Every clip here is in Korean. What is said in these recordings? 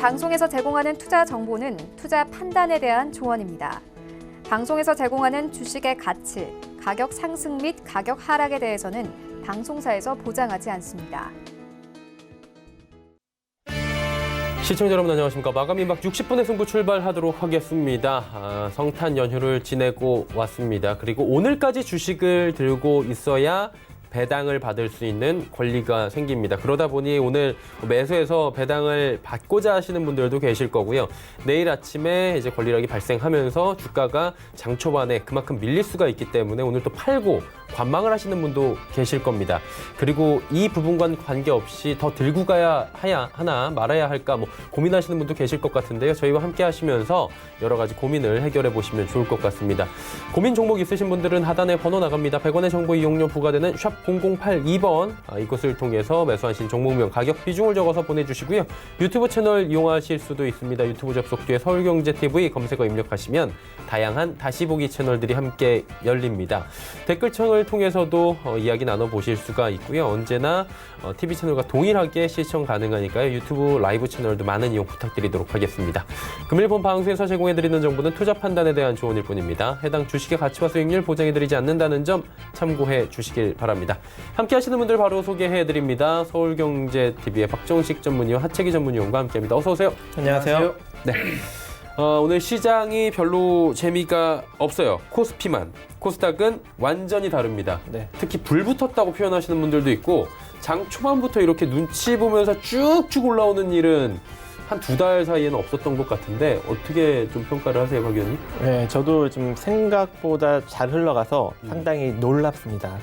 방송에서 제공하는 투자 정보는 투자 판단에 대한 조언입니다. 방송에서 제공하는 주식의 가치, 가격 상승 및 가격 하락에 대해서는 방송사에서 보장하지 않습니다. 시청자 여러분 안녕하십니까. 마감 임박 60분의 승부 출발하도록 하겠습니다. 성탄 연휴를 지내고 왔습니다. 그리고 오늘까지 주식을 들고 있어야 배당을 받을 수 있는 권리가 생깁니다. 그러다 보니 오늘 매수해서 배당을 받고자 하시는 분들도 계실 거고요. 내일 아침에 이제 권리락이 발생하면서 주가가 장 초반에 그만큼 밀릴 수가 있기 때문에 오늘 또 팔고 관망을 하시는 분도 계실 겁니다. 그리고 이 부분과는 관계없이 더 들고 가야 하나 말아야 할까 고민하시는 분도 계실 것 같은데요. 저희와 함께 하시면서 여러 가지 고민을 해결해 보시면 좋을 것 같습니다. 고민 종목 있으신 분들은 하단에 번호 나갑니다. 100원의 정보 이용료 부과되는 샵 0082번 이곳을 통해서 매수하신 종목명 가격 비중을 적어서 보내주시고요. 유튜브 채널 이용하실 수도 있습니다. 유튜브 접속 뒤에 서울경제TV 검색어 입력하시면 다양한 다시 보기 채널들이 함께 열립니다. 댓글창을 통해서도 이야기 나눠보실 수가 있고요. 언제나 TV 채널과 동일하게 시청 가능하니까요. 유튜브 라이브 채널도 많은 이용 부탁드리도록 하겠습니다. 금일 본 방송에서 제공해드리는 정보는 투자 판단에 대한 조언일 뿐입니다. 해당 주식의 가치와 수익률 보장해드리지 않는다는 점 참고해 주시길 바랍니다. 함께 하시는 분들 바로 소개해드립니다. 서울경제TV의 박정식 전문위원, 하채기 전문위원과 함께합니다. 어서 오세요. 안녕하세요. 네. 오늘 시장이 별로 재미가 없어요. 코스피만. 코스닥은 완전히 다릅니다. 네. 특히 불 붙었다고 표현하시는 분들도 있고 장 초반부터 이렇게 눈치 보면서 쭉쭉 올라오는 일은 한 2달 사이에는 없었던 것 같은데 어떻게 좀 평가를 하세요, 박 의원님? 네, 저도 좀 생각보다 잘 흘러가서 상당히 놀랍습니다.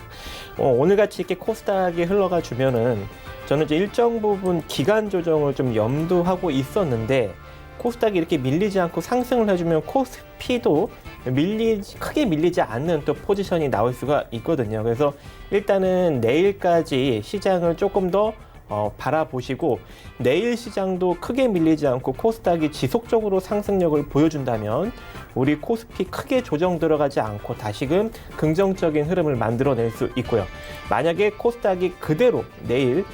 오늘같이 이렇게 코스닥이 흘러가 주면은 저는 이제 일정 부분 기간 조정을 좀 염두하고 있었는데 코스닥이 이렇게 밀리지 않고 상승을 해주면 코스피도 크게 밀리지 않는 또 포지션이 나올 수가 있거든요. 그래서 일단은 내일까지 시장을 조금 더 바라보시고 내일 시장도 크게 밀리지 않고 코스닥이 지속적으로 상승력을 보여준다면 우리 코스피 크게 조정 들어가지 않고 다시금 긍정적인 흐름을 만들어낼 수 있고요. 만약에 코스닥이 그대로 내일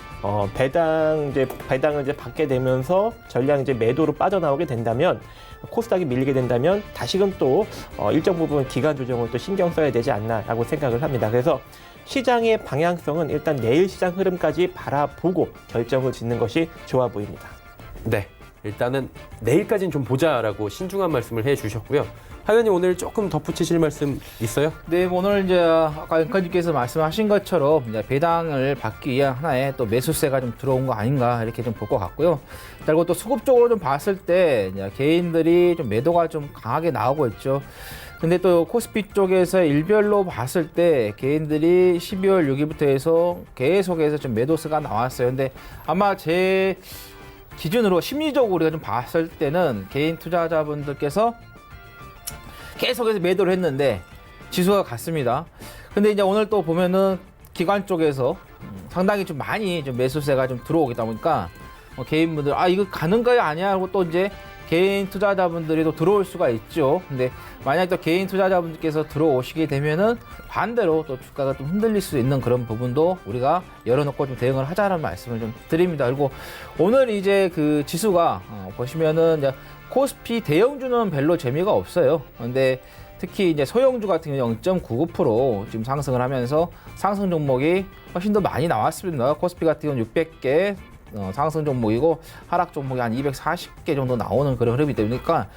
배당을 받게 되면서 전량 매도로 빠져나오게 된다면 코스닥이 밀리게 된다면 다시금 또 일정 부분 기간 조정을 또 신경 써야 되지 않나라고 생각을 합니다. 그래서 시장의 방향성은 일단 내일 시장 흐름까지 바라보고 결정을 짓는 것이 좋아 보입니다. 네, 일단은 내일까지는 좀 보자라고 신중한 말씀을 해주셨고요. 하 의원님 오늘 조금 덧붙이실 말씀 있어요? 네, 오늘 이제 아까 앵커님께서 말씀하신 것처럼 이제 배당을 받기 위한 하나의 또 매수세가 좀 들어온 거 아닌가 이렇게 좀 볼 것 같고요. 그리고 또 수급적으로 좀 봤을 때 이제 개인들이 좀 매도가 좀 강하게 나오고 있죠. 근데 또 코스피 쪽에서 일별로 봤을 때 개인들이 12월 6일부터 해서 계속해서 좀 매도세가 나왔어요. 근데 아마 제 기준으로 심리적으로 우리가 좀 봤을 때는 개인 투자자분들께서 계속해서 매도를 했는데 지수가 갔습니다. 근데 이제 오늘 또 보면은 기관 쪽에서 상당히 좀 많이 좀 매수세가 좀 들어오다 보니까 개인분들 이거 가는 거야 아니야 하고 또 이제 개인 투자자분들이 또 들어올 수가 있죠. 근데 만약 또 개인 투자자분들께서 들어오시게 되면은 반대로 또 주가가 좀 흔들릴 수 있는 그런 부분도 우리가 열어놓고 좀 대응을 하자는 말씀을 좀 드립니다. 그리고 오늘 이제 그 지수가 보시면은 이제 코스피 대형주는 별로 재미가 없어요. 근데 특히 이제 소형주 같은 경우 0.99% 지금 상승을 하면서 상승 종목이 훨씬 더 많이 나왔습니다. 코스피 같은 경우는 600개 상승 종목이고 하락 종목이 한 240개 정도 나오는 그런 흐름이 되니까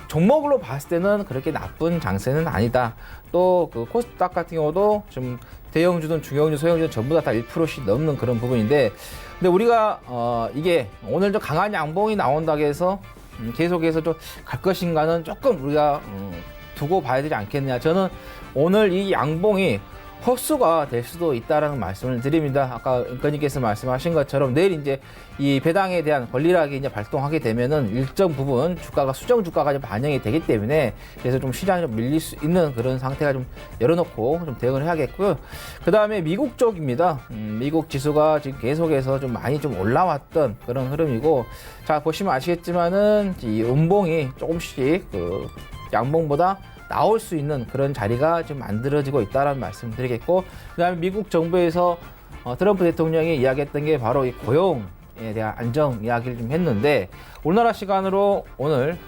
종목으로 봤을 때는 그렇게 나쁜 장세는 아니다. 또 그 코스닥 같은 경우도 좀 대형주든 중형주, 소형주든 전부 다 1%씩 넘는 그런 부분인데 근데 우리가 이게 오늘 좀 강한 양봉이 나온다고 해서 계속해서 좀 갈 것인가는 조금 우리가 두고 봐야 되지 않겠느냐. 저는 오늘 이 양봉이 헛수가 될 수도 있다라는 말씀을 드립니다. 아까 은권님께서 말씀하신 것처럼 내일 이제 이 배당에 대한 권리락이 이제 발동하게 되면은 일정 부분 주가가 수정 주가가 좀 반영이 되기 때문에 그래서 좀 시장이 좀 밀릴 수 있는 그런 상태가 좀 열어놓고 좀 대응을 해야겠고요. 그 다음에 미국 쪽입니다. 미국 지수가 지금 계속해서 좀 많이 좀 올라왔던 그런 흐름이고 자 보시면 아시겠지만은 이 음봉이 조금씩 그 양봉보다 나올 수 있는 그런 자리가 좀 만들어지고 있다는 말씀 드리겠고 그다음에 미국 정부에서 트럼프 대통령이 이야기했던 게 바로 이 고용 대한 안정 이야기를 좀 했는데 우리나라 시간으로 오늘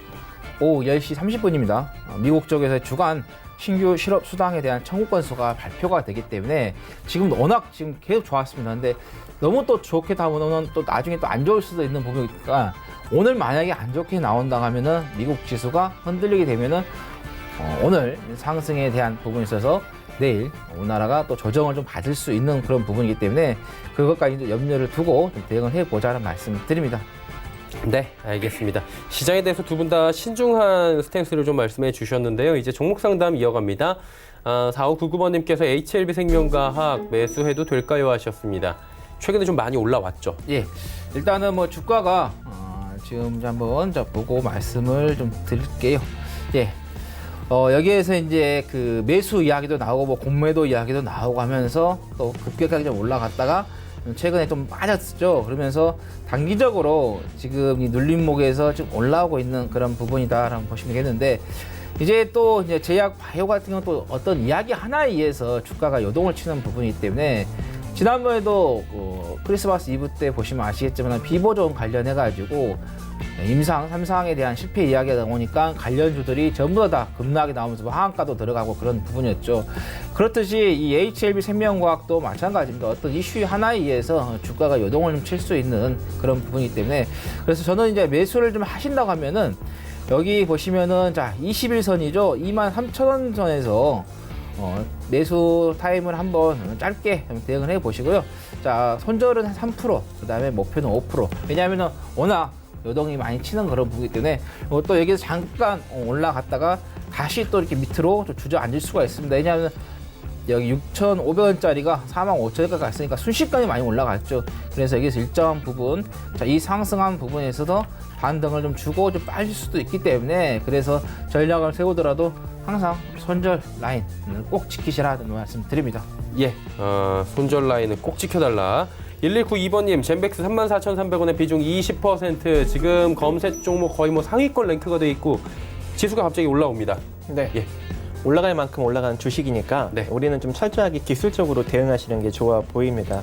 오후 10시 30분입니다. 미국 쪽에서의 주간 신규 실업 수당에 대한 청구 건수가 발표가 되기 때문에 지금 워낙 지금 계속 좋았습니다. 근데 너무 또 좋게 나오면 또 나중에 또 안 좋을 수도 있는 부분이니까 오늘 만약에 안 좋게 나온다 하면은 미국 지수가 흔들리게 되면은 오늘 상승에 대한 부분이 있어서 내일 우리나라가 또 조정을 좀 받을 수 있는 그런 부분이기 때문에 그것까지 염려를 두고 좀 대응을 해보자는 말씀을 드립니다. 네, 알겠습니다. 시장에 대해서 두 분 다 신중한 스탠스를 좀 말씀해 주셨는데요. 이제 종목 상담 이어갑니다. 4599번님께서 HLB생명과학 매수해도 될까요? 하셨습니다. 최근에 좀 많이 올라왔죠? 예, 일단은 뭐 주가가 지금 한번 보고 말씀을 좀 드릴게요. 예. 여기에서 이제 그 매수 이야기도 나오고 뭐 공매도 이야기도 나오고 하면서 또 급격하게 좀 올라갔다가 최근에 좀 빠졌죠. 그러면서 단기적으로 지금 이 눌림목에서 좀 올라오고 있는 그런 부분이다라고 보시면 되겠는데 이제 또 이제 제약 바이오 같은 경우는 또 어떤 이야기 하나에 의해서 주가가 요동을 치는 부분이기 때문에 지난번에도 크리스마스 이브 때 보시면 아시겠지만 비보존 관련해가지고 임상 3상에 대한 실패 이야기가 나오니까 관련주들이 전부 다 급락이 나오면서 하한가도 들어가고 그런 부분이었죠. 그렇듯이 이 HLB 생명과학도 마찬가지입니다. 어떤 이슈 하나에 의해서 주가가 요동을 좀 칠 수 있는 그런 부분이기 때문에 그래서 저는 이제 매수를 좀 하신다고 하면은 여기 보시면은 자 21선이죠. 23,000원 선에서 매수 타임을 한번 짧게 대응을 해 보시고요. 자, 손절은 3%, 그 다음에 목표는 5%. 왜냐하면 워낙 요동이 많이 치는 그런 부분이기 때문에 또 여기서 잠깐 올라갔다가 다시 또 이렇게 밑으로 좀 주저앉을 수가 있습니다. 왜냐하면 여기 6,500원짜리가 45,000원까지 갔으니까 순식간에 많이 올라갔죠. 그래서 여기서 일정한 부분, 자, 이 상승한 부분에서도 반등을 좀 주고 좀 빠질 수도 있기 때문에 그래서 전략을 세우더라도 항상 손절 라인을 꼭 지키시라는 말씀 드립니다. 예, 손절 라인은 꼭 지켜달라. 1192번님, 젠백스 34,300원의 비중 20%. 지금 검색 종목 거의 뭐 상위권 랭크가 돼 있고 지수가 갑자기 올라옵니다. 네. 예. 올라갈 만큼 올라간 주식이니까 네. 우리는 좀 철저하게 기술적으로 대응하시는 게 좋아 보입니다.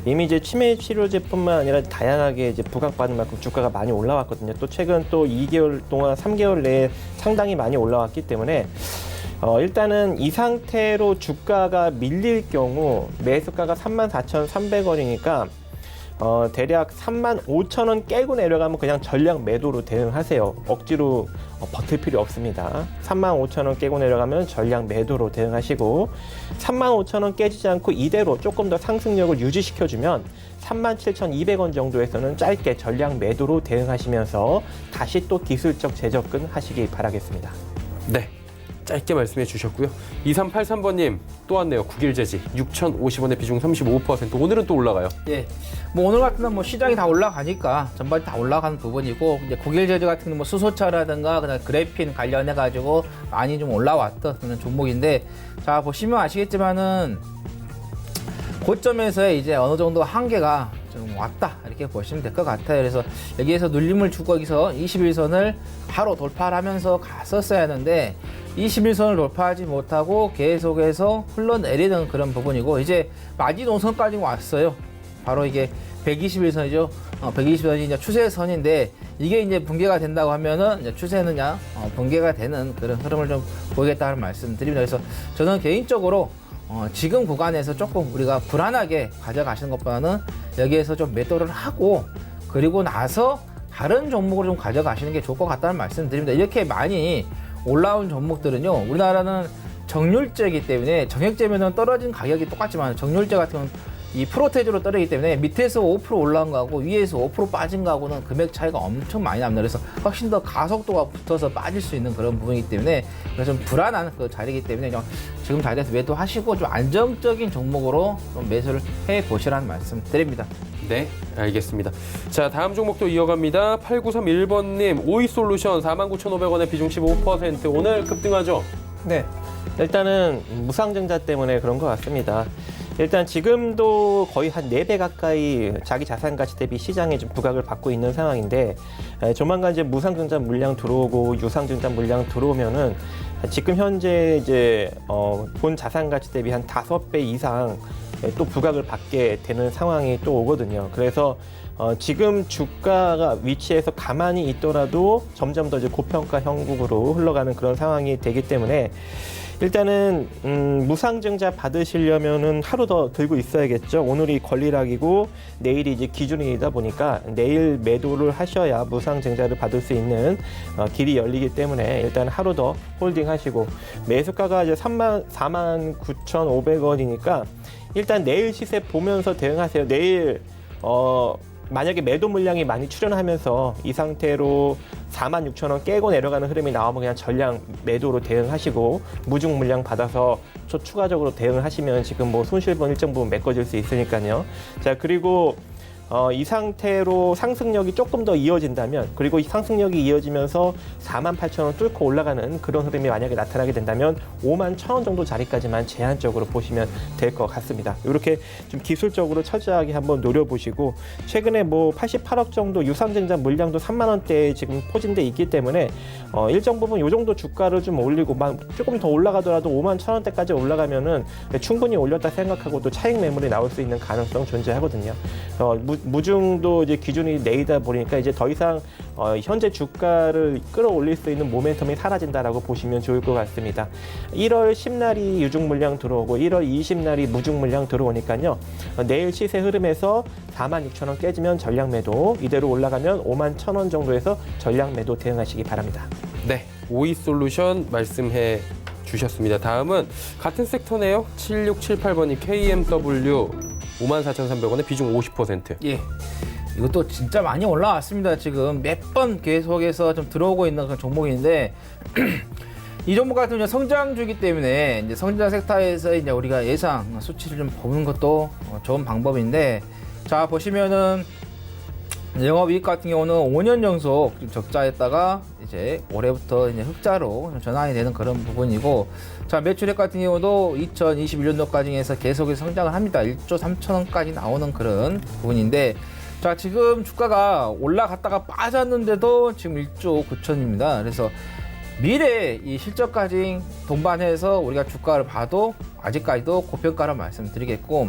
이미 이제 치매 치료제뿐만 아니라 다양하게 이제 부각받은 만큼 주가가 많이 올라왔거든요. 또 최근 또 2개월 동안 3개월 내에 상당히 많이 올라왔기 때문에 일단은 이 상태로 주가가 밀릴 경우 매수가가 34,300원이니까 대략 35,000원 깨고 내려가면 그냥 전략 매도로 대응하세요. 억지로 버틸 필요 없습니다. 35,000원 깨고 내려가면 전략 매도로 대응하시고 35,000원 깨지지 않고 이대로 조금 더 상승력을 유지시켜주면 37,200원 정도에서는 짧게 전략 매도로 대응하시면서 다시 또 기술적 재접근 하시기 바라겠습니다. 네. 짧게 말씀해 주셨고요. 2383번님 또 왔네요. 국일제지 6,050원의 비중 35%. 오늘은 또 올라가요. 예. 뭐 오늘 같은 날 뭐 시장이 다 올라가니까 전반이 다 올라가는 부분이고 이제 국일제조 같은 경우 뭐 수소차라든가 그다음 그래핀 관련해 가지고 많이 좀 올라왔던 그런 종목인데 자 보시면 아시겠지만은 고점에서의 이제 어느 정도 한계가 좀 왔다 이렇게 보시면 될 것 같아요. 그래서 여기에서 눌림을 주고 여기서 21선을 바로 돌파를 하면서 갔었어야 하는데 21선을 돌파하지 못하고 계속해서 흘러내리는 그런 부분이고 이제 마지노선까지 왔어요. 바로 이게 121선이죠. 120선이 이제 추세선인데 이게 이제 붕괴가 된다고 하면은 이제 추세는 붕괴가 되는 그런 흐름을 좀 보이겠다는 말씀드립니다. 그래서 저는 개인적으로 지금 구간에서 조금 우리가 불안하게 가져가시는 것보다는 여기에서 좀 매도를 하고 그리고 나서 다른 종목으로 좀 가져가시는 게 좋을 것 같다는 말씀드립니다. 이렇게 많이 올라온 종목들은요, 우리나라는 정률제이기 때문에 정액제면은 떨어진 가격이 똑같지만 정률제 같은 경우는 이 프로테이저로 떨어지기 때문에 밑에서 5% 올라온 거하고 위에서 5% 빠진 거하고는 금액 차이가 엄청 많이 납니다. 그래서 훨씬 더 가속도가 붙어서 빠질 수 있는 그런 부분이기 때문에 그래서 좀 불안한 그 자리이기 때문에 지금 자리에서 매도하시고 좀 안정적인 종목으로 좀 매수를 해 보시라는 말씀 드립니다. 네, 알겠습니다. 자, 다음 종목도 이어갑니다. 8931번님, 오이솔루션 49,500원의 비중 15%. 오늘 급등하죠? 네. 일단은 무상증자 때문에 그런 것 같습니다. 일단 지금도 거의 한 4배 가까이 자기 자산 가치 대비 시장에 좀 부각을 받고 있는 상황인데 조만간 이제 무상증자 물량 들어오고 유상증자 물량 들어오면은 지금 현재 이제 본 자산 가치 대비 한 5배 이상 또 부각을 받게 되는 상황이 또 오거든요. 그래서 지금 주가가 위치에서 가만히 있더라도 점점 더 이제 고평가 형국으로 흘러가는 그런 상황이 되기 때문에 일단은 무상증자 받으시려면은 하루 더 들고 있어야겠죠. 오늘이 권리락이고 내일이 이제 기준이다 보니까 내일 매도를 하셔야 무상증자를 받을 수 있는 길이 열리기 때문에 일단 하루 더 홀딩하시고 매수가가 이제 49,500원이니까 일단 내일 시세 보면서 대응하세요. 내일 만약에 매도 물량이 많이 출현하면서 이 상태로 46,000원 깨고 내려가는 흐름이 나오면 그냥 전량 매도로 대응하시고 무중 물량 받아서 추가적으로 대응을 하시면 지금 뭐 손실분 일정 부분 메꿔질 수 있으니까요. 자, 그리고 이 상태로 상승력이 조금 더 이어진다면 그리고 이 상승력이 이어지면서 48,000원 뚫고 올라가는 그런 흐름이 만약에 나타나게 된다면 51,000원 정도 자리까지만 제한적으로 보시면 될 것 같습니다. 이렇게 좀 기술적으로 철저하게 한번 노려보시고 최근에 뭐 88억 정도 유상증자 물량도 3만 원대에 지금 포진돼 있기 때문에 일정 부분 이 정도 주가를 좀 올리고 조금 더 올라가더라도 51,000원대까지 올라가면은 충분히 올렸다 생각하고 또 차익 매물이 나올 수 있는 가능성 존재하거든요. 무중도 이제 기준이 내리다 보니까 이제 더 이상 현재 주가를 끌어올릴 수 있는 모멘텀이 사라진다라고 보시면 좋을 것 같습니다. 1월 10날이 유중 물량 들어오고 1월 20날이 무중 물량 들어오니까요. 내일 시세 흐름에서 46,000원 깨지면 전량 매도, 이대로 올라가면 51,000원 정도에서 전량 매도 대응하시기 바랍니다. 네, 오이솔루션 말씀해 주셨습니다. 다음은 같은 섹터네요. 7678번이 KMW 54,300원에 비중 50%. 예. 이것도 진짜 많이 올라왔습니다. 지금 몇 번 계속해서 좀 들어오고 있는 그런 종목인데 이 종목 같은 경우 성장주기 때문에 이제 성장 섹터에서 이제 우리가 예상 수치를 좀 보는 것도 좋은 방법인데 자 보시면은 영업이익 같은 경우는 5년 연속 적자했다가 이제 올해부터 이제 흑자로 전환이 되는 그런 부분이고 자 매출액 같은 경우도 2021년도까지 해서 계속해서 성장을 합니다. 1조 3천원까지 나오는 그런 부분인데 자 지금 주가가 올라갔다가 빠졌는데도 지금 1조 9천입니다. 그래서 미래 이 실적까지 동반해서 우리가 주가를 봐도 아직까지도 고평가라 말씀드리겠고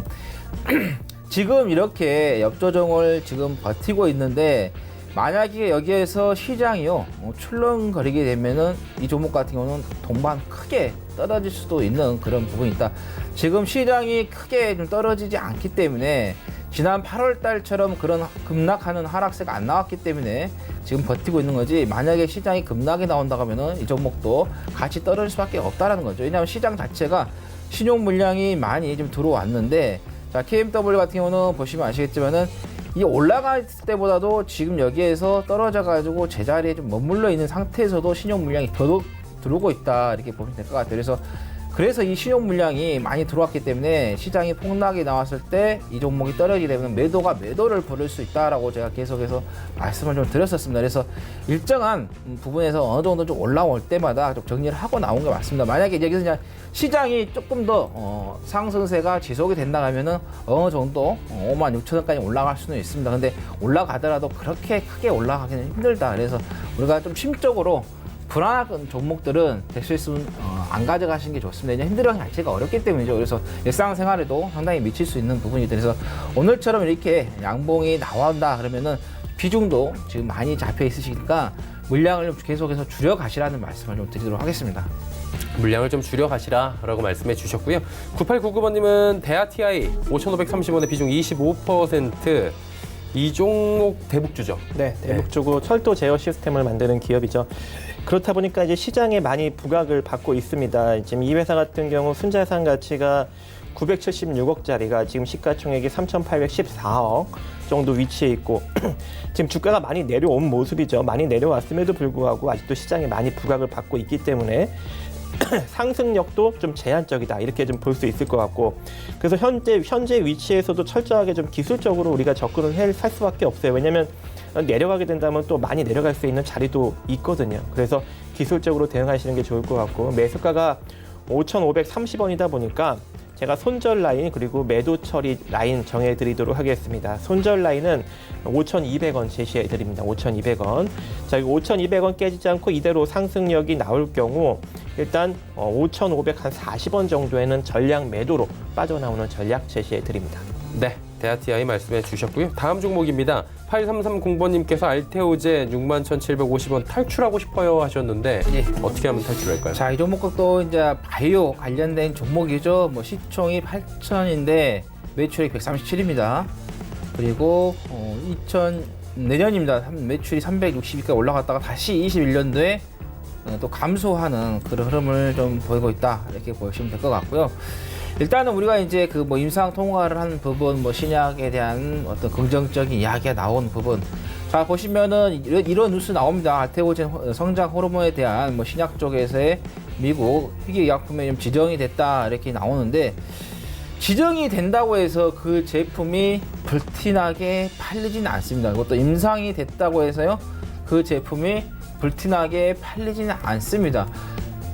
지금 이렇게 역조정을 지금 버티고 있는데 만약에 여기에서 시장이요 출렁거리게 되면은 이 종목 같은 경우는 동반 크게 떨어질 수도 있는 그런 부분이 있다. 지금 시장이 크게 좀 떨어지지 않기 때문에 지난 8월 달처럼 그런 급락하는 하락세가 안 나왔기 때문에 지금 버티고 있는 거지 만약에 시장이 급락이 나온다고 하면은 이 종목도 같이 떨어질 수밖에 없다라는 거죠. 왜냐하면 시장 자체가 신용 물량이 많이 좀 들어왔는데 자, KMW 같은 경우는 보시면 아시겠지만은 이 올라갈 때보다도 지금 여기에서 떨어져 가지고 제자리에 좀 머물러 있는 상태에서도 신용 물량이 더더욱 들어오고 있다 이렇게 보면 될 것 같아요. 그래서 이 신용 물량이 많이 들어왔기 때문에 시장이 폭락이 나왔을 때 이 종목이 떨어지게 되면 매도가 매도를 부를 수 있다라고 제가 계속해서 말씀을 좀 드렸었습니다. 그래서 일정한 부분에서 어느 정도 좀 올라올 때마다 좀 정리를 하고 나온 게 맞습니다. 만약에 여기서 그냥 시장이 조금 더 상승세가 지속이 된다 하면은 어느 정도 56,000원까지 올라갈 수는 있습니다. 근데 올라가더라도 그렇게 크게 올라가기는 힘들다. 그래서 우리가 좀 심적으로 불안한 종목들은 될 수 있으면 안 가져가시는 게 좋습니다. 왜냐하면 힘들어하는 자체가 어렵기 때문이죠. 그래서 일상생활에도 상당히 미칠 수 있는 부분이 그래서 오늘처럼 이렇게 양봉이 나온다 그러면은 비중도 지금 많이 잡혀 있으시니까 물량을 좀 계속해서 줄여 가시라는 말씀을 좀 드리도록 하겠습니다. 물량을 좀 줄여 가시라라고 말씀해 주셨고요. 9899번님은 대하TI 5,530원에 비중 25%. 이 종목 대북주죠. 네, 대북주고 철도 제어 시스템을 만드는 기업이죠. 그렇다 보니까 이제 시장에 많이 부각을 받고 있습니다. 지금 이 회사 같은 경우 순자산 가치가 976억짜리가 지금 시가총액이 3,814억 정도 위치해 있고 지금 주가가 많이 내려온 모습이죠. 많이 내려왔음에도 불구하고 아직도 시장에 많이 부각을 받고 있기 때문에 상승력도 좀 제한적이다 이렇게 좀 볼 수 있을 것 같고 그래서 현재 위치에서도 철저하게 좀 기술적으로 우리가 접근을 할 수밖에 없어요. 왜냐하면 내려가게 된다면 또 많이 내려갈 수 있는 자리도 있거든요. 그래서 기술적으로 대응하시는 게 좋을 것 같고 매수가가 5,530원이다 보니까 제가 손절 라인 그리고 매도 처리 라인 정해드리도록 하겠습니다. 손절 라인은 5,200원 제시해드립니다. 5,200원. 자, 5,200원 깨지지 않고 이대로 상승력이 나올 경우 일단 5,540원 정도에는 전량 매도로 빠져나오는 전략 제시해드립니다. 네, 대하TI 말씀해 주셨고요. 다음 종목입니다. 8330번님께서 알테오젠 61,750원 탈출하고 싶어요 하셨는데 예. 어떻게 하면 탈출할까요? 자, 이 종목도 이제 바이오 관련된 종목이죠. 뭐 시총이 8천인데 매출이 137입니다. 그리고 2000 내년입니다. 매출이 360까지 올라갔다가 다시 21년도에 또 감소하는 그런 흐름을 좀 보이고 있다. 이렇게 보시면 될 것 같고요. 일단은 우리가 이제 그 뭐 임상 통과를 한 부분, 뭐 신약에 대한 어떤 긍정적인 이야기가 나온 부분. 자, 보시면은 이런 뉴스 나옵니다. 알테오젠 성장 호르몬에 대한 뭐 신약 쪽에서의 미국 희귀의약품에 좀 지정이 됐다. 이렇게 나오는데 지정이 된다고 해서 그 제품이 불티나게 팔리지는 않습니다. 그것도 임상이 됐다고 해서요. 그 제품이 불티나게 팔리지는 않습니다.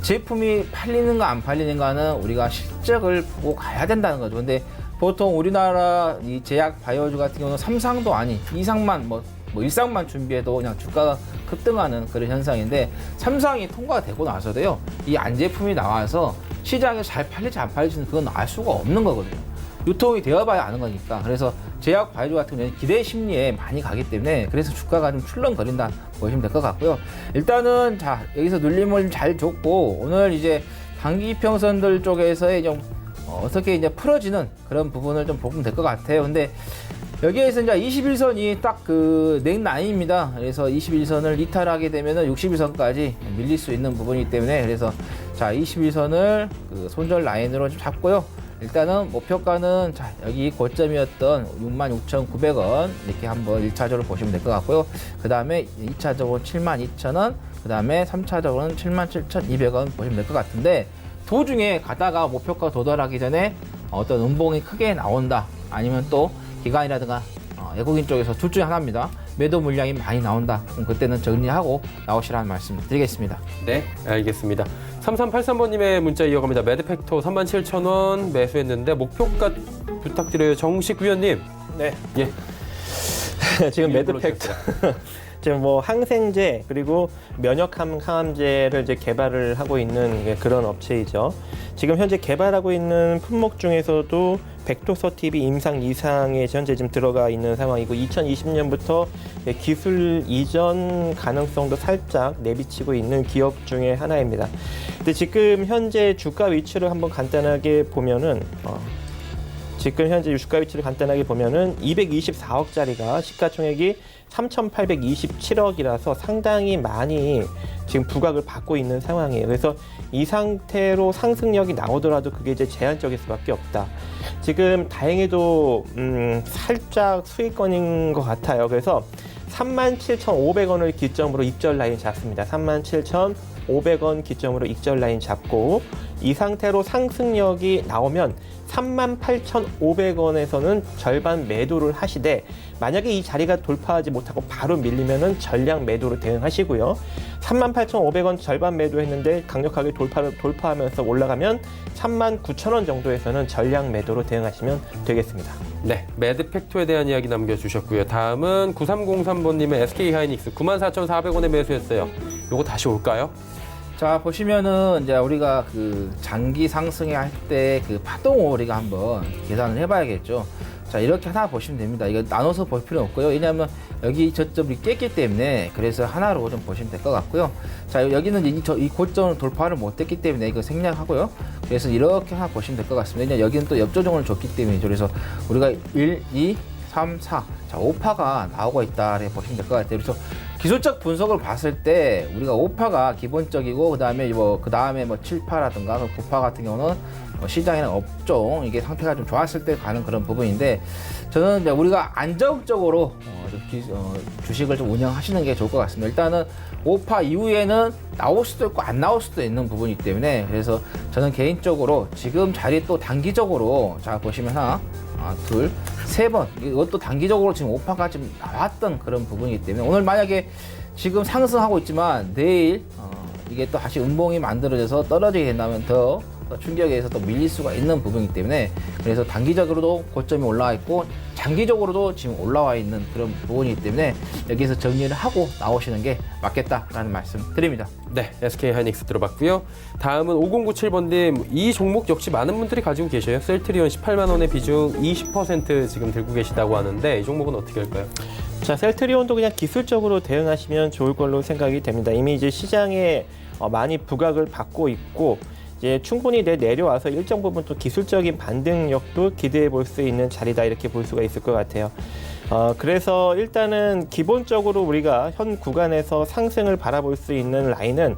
제품이 팔리는가 안 팔리는가는 우리가 실적을 보고 가야 된다는 거죠. 근데 보통 우리나라 이 제약 바이오주 같은 경우는 3상도 아닌 2상만 뭐 1상만 준비해도 그냥 주가가 급등하는 그런 현상인데 3상이 통과되고 나서도요. 이 안제품이 나와서 시장에 잘 팔릴지 안 팔릴지는 그건 알 수가 없는 거거든요. 유통이 되어봐야 아는 거니까. 그래서 제약 바이오 같은 경우는 기대 심리에 많이 가기 때문에 그래서 주가가 좀 출렁거린다 보시면 될 것 같고요. 일단은 자 여기서 눌림을 잘 줬고 오늘 이제 단기 이평선들 쪽에서의 좀 어떻게 이제 풀어지는 그런 부분을 좀 보면 될 것 같아요. 근데 여기에서 이제 21선이 딱 그 넥라인입니다. 그래서 21선을 이탈하게 되면은 61선까지 밀릴 수 있는 부분이기 때문에 그래서 자 21선을 그 손절 라인으로 좀 잡고요. 일단은 목표가는 자 여기 고점이었던 66,900원 이렇게 한번 1차적으로 보시면 될 것 같고요. 그 다음에 2차적으로 72,000원, 그 다음에 3차적으로는 77,200원 보시면 될 것 같은데 도중에 가다가 목표가 도달하기 전에 어떤 음봉이 크게 나온다 아니면 또 기관이라든가 외국인 쪽에서 둘 중에 하나입니다. 매도 물량이 많이 나온다. 그럼 그때는 정리하고 나오시라는 말씀 드리겠습니다. 네, 알겠습니다. 3383번님의 문자 이어갑니다. 매드팩토 37,000원 매수했는데 목표가 부탁드려요. 정식 위원님. 네. 예. 지금 예, 매드팩트 지금 뭐 항생제 그리고 면역함 항암제를 이제 개발을 하고 있는 그런 업체이죠. 지금 현재 개발하고 있는 품목 중에서도 벡토서티비 임상 2상에 현재 지금 들어가 있는 상황이고 2020년부터 기술 이전 가능성도 살짝 내비치고 있는 기업 중에 하나입니다. 근데 지금 현재 주가 위치를 한번 간단하게 보면은 지금 현재 주가 위치를 간단하게 보면은 224억짜리가 시가총액이 3,827억이라서 상당히 많이 지금 부각을 받고 있는 상황이에요. 그래서 이 상태로 상승력이 나오더라도 그게 이제 제한적일 수밖에 없다. 지금 다행히도 살짝 수익권인 것 같아요. 그래서 37,500원을 기점으로 익절 라인 잡습니다. 37,500원 기점으로 익절 라인 잡고 이 상태로 상승력이 나오면 38,500원에서는 절반 매도를 하시되 만약에 이 자리가 돌파하지 못하고 바로 밀리면은 전량 매도로 대응하시고요. 38,500원 절반 매도했는데 강력하게 돌파하면서 올라가면 39,000원 정도에서는 전량 매도로 대응하시면 되겠습니다. 네, 매드팩토에 대한 이야기 남겨주셨고요. 다음은 9303번님의 SK하이닉스 94,400원에 매수했어요. 요거 다시 올까요? 자 보시면은 이제 우리가 그 장기 상승에 할 때 그 파동을 우리가 한번 계산을 해봐야겠죠. 자 이렇게 하나 보시면 됩니다. 이거 나눠서 볼 필요는 없고요. 왜냐하면 여기 저점이 깼기 때문에 그래서 하나로 좀 보시면 될 것 같고요. 자 여기는 이 고점을 돌파를 못했기 때문에 이거 생략하고요. 그래서 이렇게 하나 보시면 될 것 같습니다. 왜냐면 여기는 또 옆조정을 줬기 때문이죠. 그래서 우리가 1, 2, 3, 4, 자 5파가 나오고 있다 이렇게 보시면 될 것 같아요. 그래서 기술적 분석을 봤을 때 우리가 5파가 기본적이고 그다음에 뭐 7파라든가 9파 같은 경우는 시장이나 업종 이게 상태가 좀 좋았을 때 가는 그런 부분인데 저는 이제 우리가 안정적으로 주식을 좀 운영하시는 게 좋을 것 같습니다. 일단은 5파 이후에는 나올 수도 있고 안 나올 수도 있는 부분이기 때문에 그래서 저는 개인적으로 지금 자리 또 단기적으로 자 보시면 하나 둘, 세 번 이것도 단기적으로 지금 5파가 지금 나왔던 그런 부분이기 때문에 오늘 만약에 지금 상승하고 있지만 내일 이게 또 다시 음봉이 만들어져서 떨어지게 된다면 더 충격에서 또 밀릴 수가 있는 부분이기 때문에 그래서 단기적으로도 고점이 올라와 있고 장기적으로도 지금 올라와 있는 그런 부분이기 때문에 여기서 정리를 하고 나오시는 게 맞겠다라는 말씀 드립니다. 네, SK 하이닉스 들어봤고요. 다음은 5097번님. 이 종목 역시 많은 분들이 가지고 계셔요. 셀트리온 18만 원의 비중 20% 지금 들고 계시다고 하는데 이 종목은 어떻게 할까요? 자, 셀트리온도 그냥 기술적으로 대응하시면 좋을 걸로 생각이 됩니다. 이미 이제 시장에 많이 부각을 받고 있고 이제 충분히 내려와서 일정 부분 또 기술적인 반등력도 기대해 볼 수 있는 자리다 이렇게 볼 수가 있을 것 같아요. 그래서 일단은 기본적으로 우리가 현 구간에서 상승을 바라볼 수 있는 라인은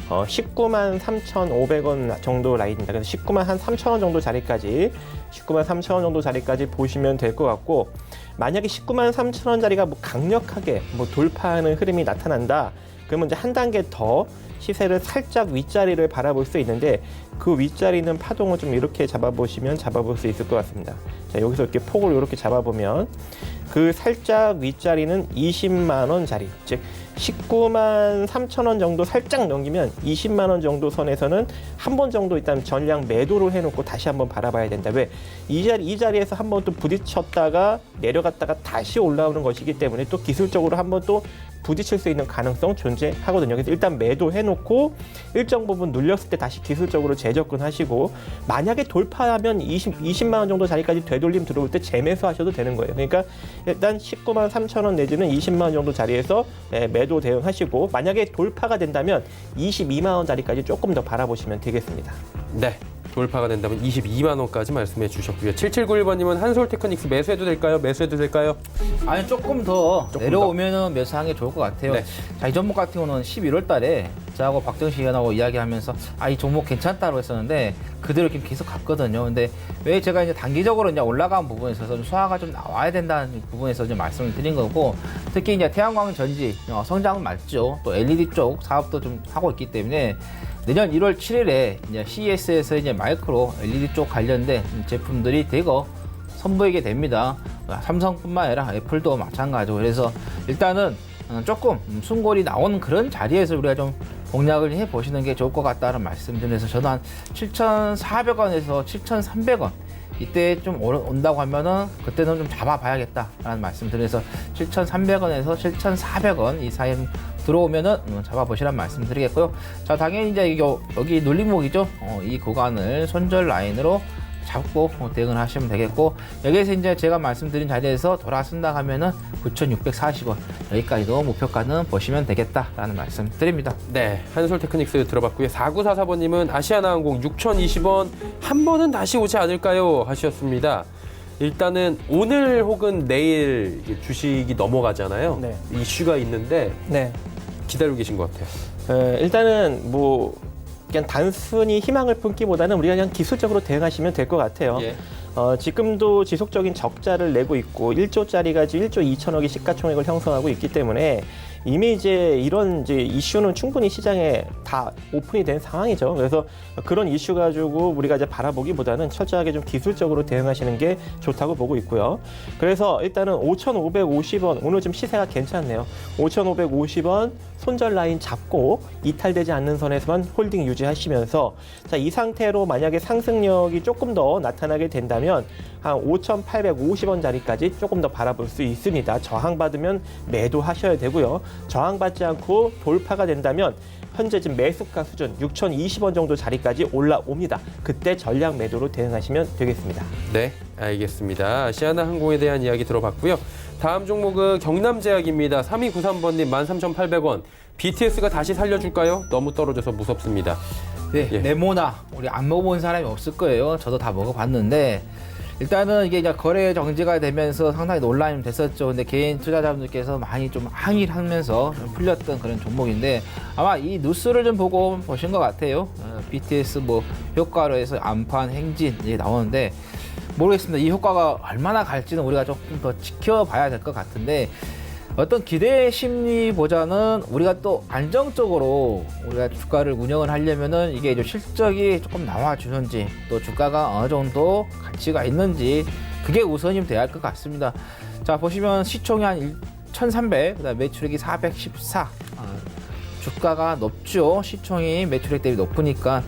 19만 3,500원 정도 라인입니다. 그래서 19만 한 3,000원 정도 자리까지 19만 3,000원 정도 자리까지 보시면 될 것 같고 만약에 19만 3,000원 자리가 뭐 강력하게 뭐 돌파하는 흐름이 나타난다. 그러면 이제 한 단계 더 시세를 살짝 윗자리를 바라볼 수 있는데 그 윗자리는 파동을 좀 이렇게 잡아볼 수 있을 것 같습니다. 자, 여기서 이렇게 폭을 이렇게 잡아보면 그 살짝 윗자리는 20만 원 자리, 즉 19만 3천 원 정도 살짝 넘기면 20만 원 정도 선에서는 한 번 정도 일단 전량 매도를 해놓고 다시 한번 바라봐야 된다. 왜? 이 자리에서 한번 또 부딪혔다가 내려갔다가 다시 올라오는 것이기 때문에 또 기술적으로 한번 또 부딪힐 수 있는 가능성 존재하거든요. 그래서 일단 매도해놓고 일정 부분 눌렸을 때 다시 기술적으로 재접근하시고 만약에 돌파하면 20만 원 정도 자리까지 되돌림 들어올 때 재매수하셔도 되는 거예요. 그러니까 일단 19만 3천 원 내지는 20만 원 정도 자리에서 매도 대응하시고 만약에 돌파가 된다면 22만 원 자리까지 조금 더 바라보시면 되겠습니다. 네. 돌파가 된다면 22만 원까지 말씀해 주셨고요. 7791번님은 한솔테크닉스 매수해도 될까요? 매수해도 될까요? 아니 조금 더 내려오면은 매수하는 게 좋을 것 같아요. 네. 자, 이 종목 같은 경우는 11월 달에 저하고 박정식 의원하고 이야기하면서 이 종목 괜찮다고 했었는데 그대로 이렇게 계속 갔거든요. 근데 왜 제가 이제 단기적으로 이제 올라간 부분에 있어서 좀 수화가 좀 나와야 된다는 부분에서 좀 말씀을 드린 거고 특히 이제 태양광 전지 성장은 맞죠. 또 LED 쪽 사업도 좀 하고 있기 때문에 내년 1월 7일에 이제 CES에서 이제 마이크로 LED 쪽 관련된 제품들이 대거 선보이게 됩니다. 삼성뿐만 아니라 애플도 마찬가지고 그래서 일단은 조금 숨골이 나오는 그런 자리에서 우리가 좀 공략을 해보시는 게 좋을 것 같다는 말씀드려서 저도 한 7,400원에서 7,300원 이때 좀 온다고 하면은 그때는 좀 잡아봐야겠다라는 말씀드려서 7,300원에서 7,400원 이 사이에 들어오면은 잡아보시란 말씀드리겠고요. 자, 당연히 이제 여기 눌림목이죠. 이 구간을 손절 라인으로 잡고 대응을 하시면 되겠고 여기에서 이제 제가 말씀드린 자리에서 돌아선다 하면은 9,640원 여기까지도 목표가는 보시면 되겠다라는 말씀 드립니다. 네, 한솔테크닉스 들어봤고요. 4944번님은 아시아나항공 6,020원 한 번은 다시 오지 않을까요? 하셨습니다. 일단은 오늘 혹은 내일 주식이 넘어가잖아요. 네. 이슈가 있는데 네. 기다리고 계신 것 같아요. 일단은 뭐 그냥 단순히 희망을 품기보다는 우리가 그냥 기술적으로 대응하시면 될 것 같아요. 예. 지금도 지속적인 적자를 내고 있고 1조짜리가 1조 2천억의 시가총액을 형성하고 있기 때문에 이미 이제 이런 이제 이슈는 충분히 시장에 다 오픈이 된 상황이죠. 그래서 그런 이슈 가지고 우리가 이제 바라보기보다는 철저하게 좀 기술적으로 대응하시는 게 좋다고 보고 있고요. 그래서 일단은 5,550원 오늘 좀 시세가 괜찮네요. 5,550원 손절 라인 잡고 이탈되지 않는 선에서만 홀딩 유지하시면서 자, 이 상태로 만약에 상승력이 조금 더 나타나게 된다면 한 5,850원 자리까지 조금 더 바라볼 수 있습니다. 저항받으면 매도하셔야 되고요. 저항받지 않고 돌파가 된다면 현재 지금 매수가 수준 6,020원 정도 자리까지 올라옵니다. 그때 전량 매도로 대응하시면 되겠습니다. 네, 알겠습니다. 아시아나항공에 대한 이야기 들어봤고요. 다음 종목은 경남제약입니다. 3293번님 13,800원. BTS가 다시 살려줄까요? 너무 떨어져서 무섭습니다. 네, 예. 네모나 우리 안 먹어본 사람이 없을 거예요. 저도 다 먹어봤는데 일단은 이게 이제 거래 정지가 되면서 상당히 논란이 됐었죠. 근데 개인 투자자분들께서 많이 좀 항의를 하면서 좀 풀렸던 그런 종목인데 아마 이 뉴스를 좀 보고 보신 것 같아요. BTS 뭐 효과로 해서 안판 행진 이게 나오는데 모르겠습니다. 이 효과가 얼마나 갈지는 우리가 조금 더 지켜봐야 될 것 같은데 어떤 기대 심리보다는 우리가 또 안정적으로 우리가 주가를 운영을 하려면은 이게 좀 실적이 조금 나와주는지 또 주가가 어느 정도 가치가 있는지 그게 우선이 돼야 할 것 같습니다. 자, 보시면 시총이 한 1,300, 그다음 매출액이 414. 주가가 높죠. 시총이 매출액 대비 높으니까.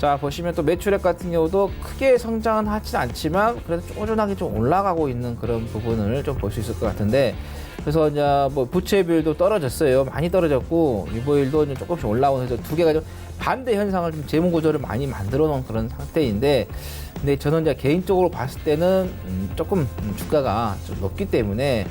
자, 보시면 또 매출액 같은 경우도 크게 성장은 하진 않지만 그래도 꾸준하게 좀 올라가고 있는 그런 부분을 좀 볼 수 있을 것 같은데, 그래서 이제 뭐 부채 비율도 떨어졌어요. 많이 떨어졌고 유보율도 이제 조금씩 올라오면서 두 개가 좀 반대 현상을 좀 재무 구조를 많이 만들어 놓은 그런 상태인데, 근데 저는 이제 개인적으로 봤을 때는 조금 주가가 좀 높기 때문에